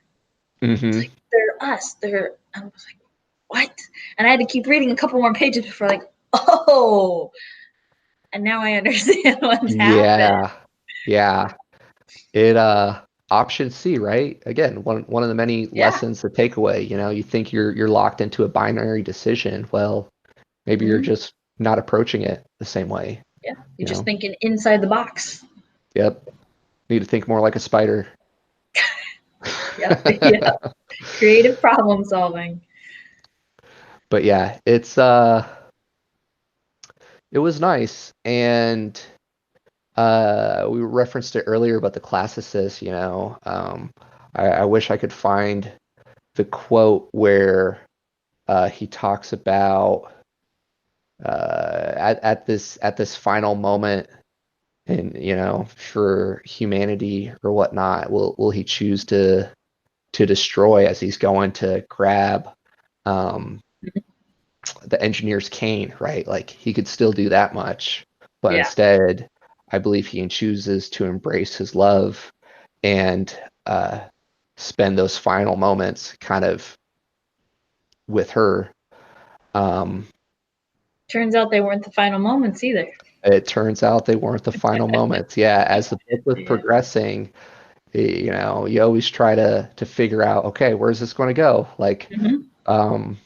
It's mhm. like, they're us. I was like, what? And I had to keep reading a couple more pages before like, oh, and now I understand what's happened. Yeah, yeah. It. option C, right? Again, one of the many Yeah. lessons to take away. You think you're locked into a binary decision. Well, maybe you're Hmm. just not approaching it the same way. Yeah. You're You just know. thinking inside the box. Yep. Need to think more like a spider. Yep. Yeah. Creative problem solving. But yeah, it was nice, and we referenced it earlier about the classicist. I wish I could find the quote where he talks about at this final moment, and for humanity or whatnot, will he choose to destroy as he's going to grab um, the engineer's cane, right? Like he could still do that much, but Yeah. instead, I believe he chooses to embrace his love and spend those final moments kind of with her. Um, Turns out they weren't the final moments either. it turns out they weren't the final moments. Yeah, as the book was Yeah. progressing, you always try to figure out, okay, where's this going to go? Like, Hmm. um,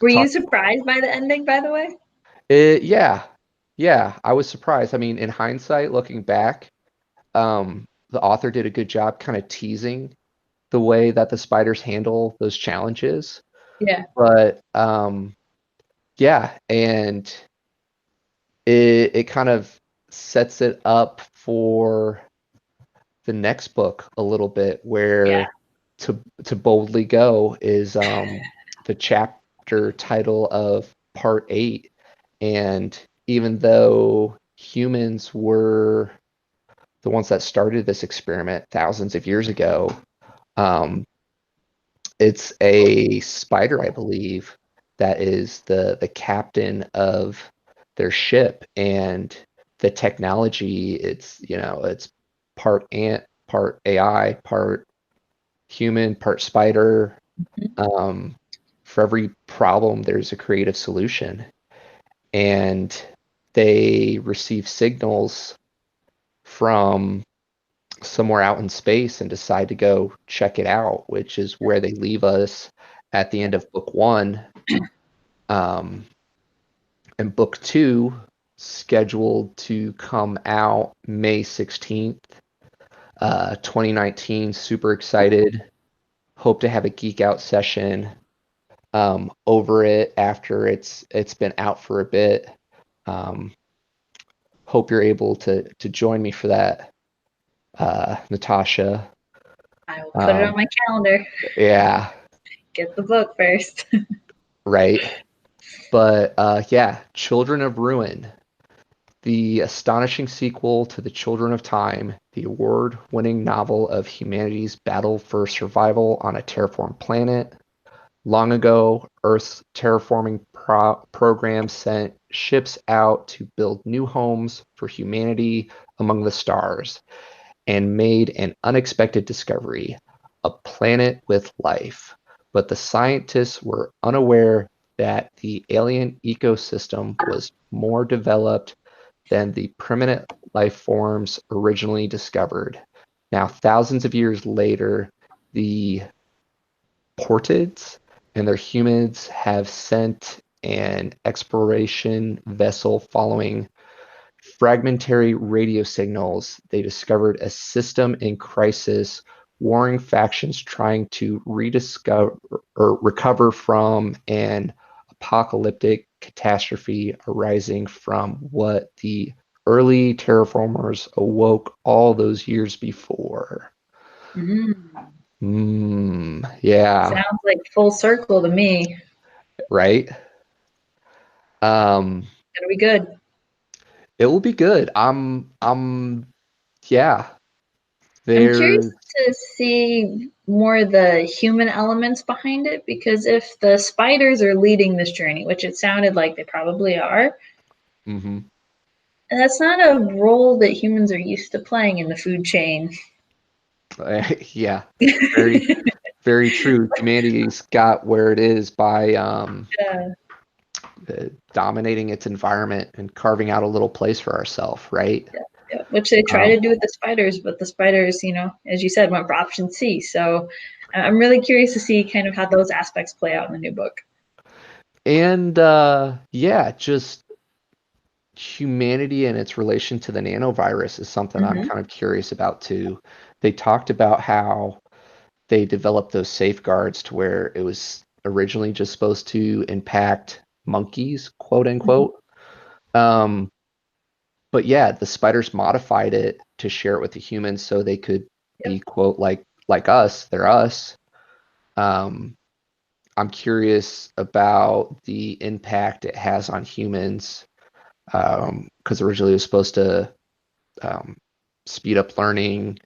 Were you talk. surprised by the ending, by the way? Yeah, yeah, I was surprised. I mean, in hindsight, looking back, the author did a good job kind of teasing the way that the spiders handle those challenges. Yeah. But yeah, and it kind of sets it up for the next book a little bit, Yeah. where to boldly go is the chapter title of part 8. And even though humans were the ones that started this experiment thousands of years ago, um, it's a spider, I believe, that is the captain of their ship, and the technology. It's part ant, part AI, part human, part spider. Um, for every problem, there's a creative solution, and they receive signals from somewhere out in space and decide to go check it out, which is where they leave us at the end of book 1. Um, and book 2, scheduled to come out May 16th, 2019. Super excited. Hope to have a Geek Out session over it after it's been out for a bit. Um, hope you're able to join me for that, Natasha. I will put it on Um, my calendar. yeah, Get the book first. right. But yeah, Children of Ruin, the astonishing sequel to The Children of Time, the award-winning novel of humanity's battle for survival on a terraformed planet. Long ago, Earth's terraforming program sent ships out to build new homes for humanity among the stars, and made an unexpected discovery: a planet with life. But the scientists were unaware that the alien ecosystem was more developed than the primitive life forms originally discovered. Now, thousands of years later, the Portids and their humans have sent an exploration vessel following fragmentary radio signals. They discovered a system in crisis, warring factions trying to rediscover or recover from an apocalyptic catastrophe arising from what the early terraformers awoke all those years before. Mm. Yeah, Sounds like full circle to me. right. Um, Gonna be good. it will be good. Yeah. I'm curious There's to see more of the human elements behind it because if the spiders are leading this journey, which it sounded like they probably are, mhm. and that's not a role that humans are used to playing in the food chain. Yeah, very, very true. Humanity's got where it is by Yeah. dominating its environment and carving out a little place for ourselves, right? Yeah, which they try Um, to do with the spiders, but the spiders, as you said, went for option C. So I'm really curious to see kind of how those aspects play out in the new book. and yeah, just humanity and its relation to the nanovirus is something I'm Hmm. kind of curious about too. They talked about how they developed those safeguards to where it was originally just supposed to impact monkeys, quote Hmm. unquote. Um, but yeah, the spiders modified it to share it with the humans so they could be Yep. quote like us, they're us. Um, I'm curious about the impact it has on humans because originally it was supposed to um, speed up learning, Mhm.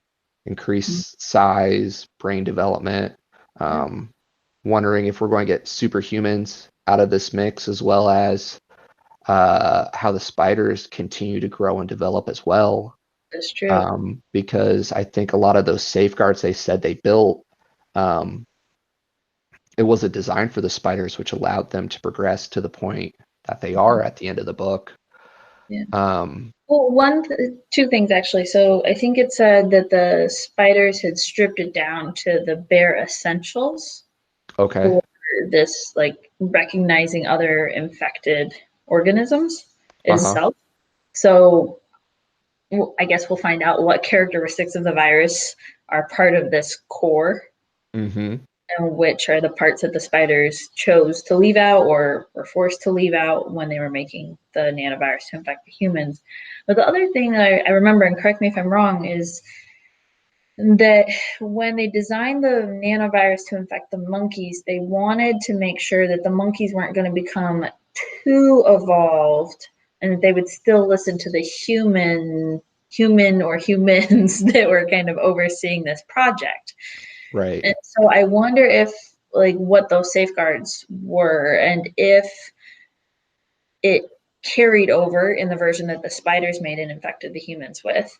increase size, brain development. Yeah, Um, Wondering if we're going to get superhumans out of this mix, as well as how the spiders continue to grow and develop as well. that's true. Because I think a lot of those safeguards they said they built, um, it wasn't designed for the spiders, which allowed them to progress to the point that they Mhm. are at the end of the book. Yeah. Um, Well, two things actually. So I think it said that the spiders had stripped it down to the bare essentials okay. for this, like recognizing other infected organisms Uh-huh. itself. So I guess we'll find out what characteristics of the virus are part of this core Mm-hmm. and which are the parts that the spiders chose to leave out or were forced to leave out when they were making the nanovirus to infect the humans. But the other thing that I remember, and correct me if I'm wrong, is that when they designed the nanovirus to infect the monkeys, they wanted to make sure that the monkeys weren't going to become too evolved and that they would still listen to the human or humans that were kind of overseeing this project. Right. And so I wonder if like what those safeguards were and if it carried over in the version that the spiders made and infected the humans with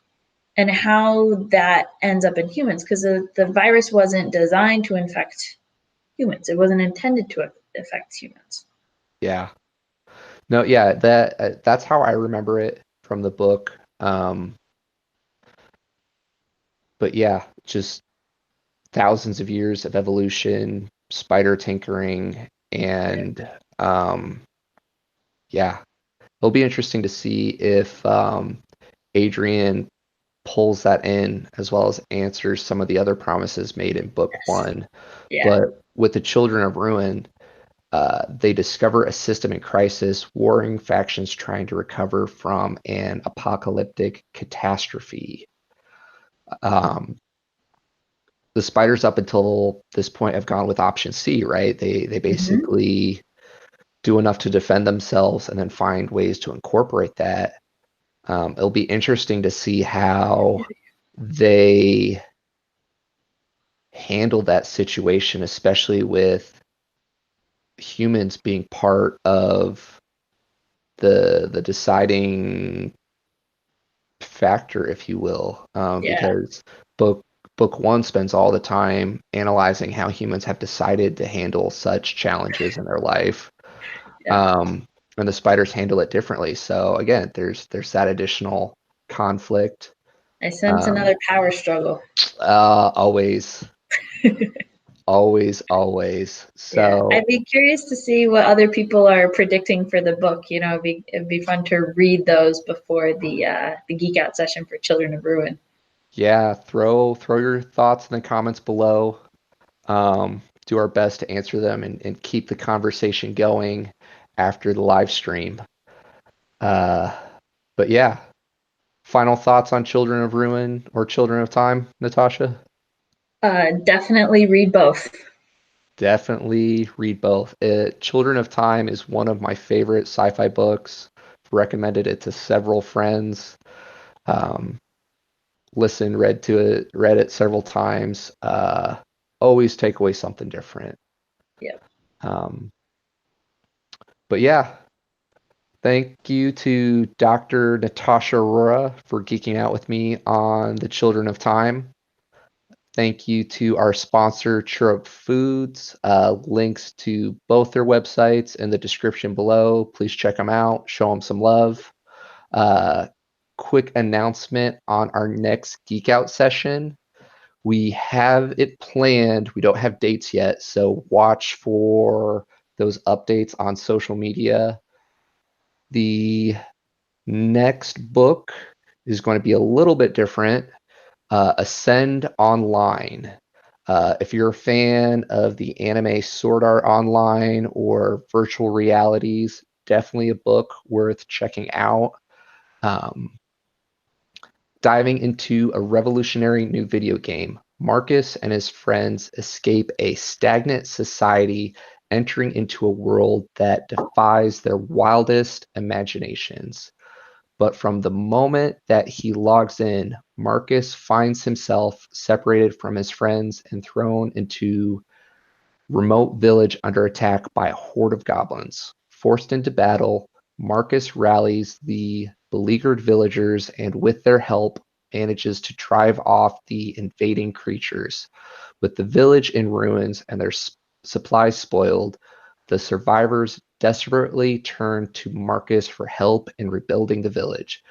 and how that ends up in humans because the virus wasn't designed to infect humans. It wasn't intended to affect humans. Yeah. No, yeah, that's how I remember it from the book. But yeah, just thousands of years of evolution, spider tinkering, Yeah. and um, yeah, it'll be interesting to see if Adrian pulls that in as well as answers some of the other promises made in book Yes. one. Yeah. But with the Children of Ruin, they discover a system in crisis, warring factions trying to recover from an apocalyptic catastrophe. Um, the spiders up until this point have gone with option C, right? They Hmm. basically do enough to defend themselves and then find ways to incorporate that. It'll be interesting to see how they handle that situation, especially with humans being part of the deciding factor, if you will, Yeah. because book one spends all the time analyzing how humans have decided to handle such challenges in their life, Yeah. um, and the spiders handle it differently. So again, there's that additional conflict. I sense Um, another power struggle. Always, always, always. Yeah, So I'd be curious to see what other people are predicting for the book. It'd be fun to read those before the Geek Out session for Children of Ruin. yeah, throw your thoughts in the comments below. Do our best to answer them and keep the conversation going after the live stream. Uh, but yeah, final thoughts on Children of Ruin or Children of Time, Natasha? Definitely read both. Definitely read both. Children of Time is one of my favorite sci-fi books. Recommended it to several friends. Um, read it several times. Always take away something different. Yeah. Um, but yeah, thank you to Dr. Natasha Aurora for geeking out with me on the Children of Time. Thank you to our sponsor, Chirrup Foods. Links to both their websites in the description below. Please check them out, show them some love. Uh, quick announcement on our next Geek Out session. We have it planned. We don't have dates yet, so watch for those updates on social media. The next book is going to be a little bit different. Ascend Online. If you're a fan of the anime Sword Art Online or virtual realities, definitely a book worth checking out. Diving into a revolutionary new video game, Marcus and his friends escape a stagnant society, entering into a world that defies their wildest imaginations. But from the moment that he logs in, Marcus finds himself separated from his friends and thrown into remote village under attack by a horde of goblins. Forced into battle, Marcus rallies the beleaguered villagers and with their help manages to drive off the invading creatures. With the village in ruins and their supplies spoiled, the survivors desperately turn to Marcus for help in rebuilding the village.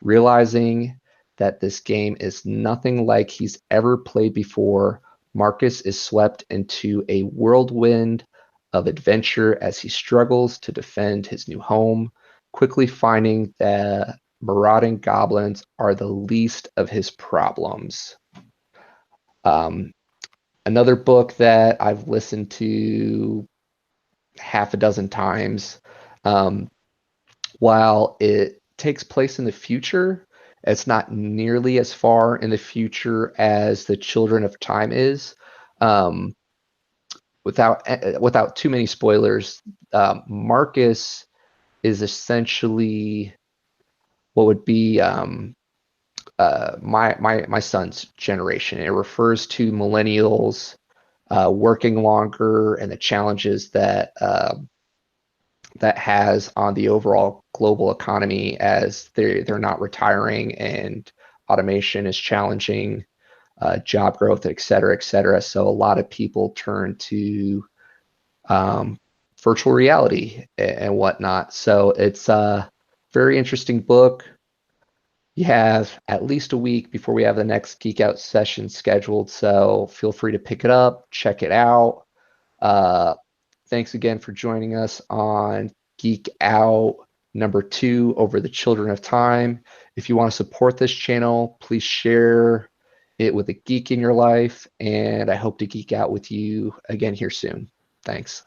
Realizing that this game is nothing like he's ever played before, Marcus is swept into a whirlwind of adventure as he struggles to defend his new home, quickly finding that marauding goblins are the least of his problems. Another book that I've listened to half a dozen times. While it takes place in the future, it's not nearly as far in the future as the Children of Time is. Without too many spoilers, Marcus is essentially what would be my son's generation. It refers to millennials working longer and the challenges that that has on the overall global economy as they're not retiring and automation is challenging job growth, et cetera, et cetera. So a lot of people turn to virtual reality and whatnot. So it's a very interesting book. You have at least a week before we have the next Geek Out session scheduled. So feel free to pick it up, check it out. Thanks again for joining us on Geek Out #2 over the Children of Time. If you want to support this channel, please share it with a geek in your life. And I hope to geek out with you again here soon. Thanks.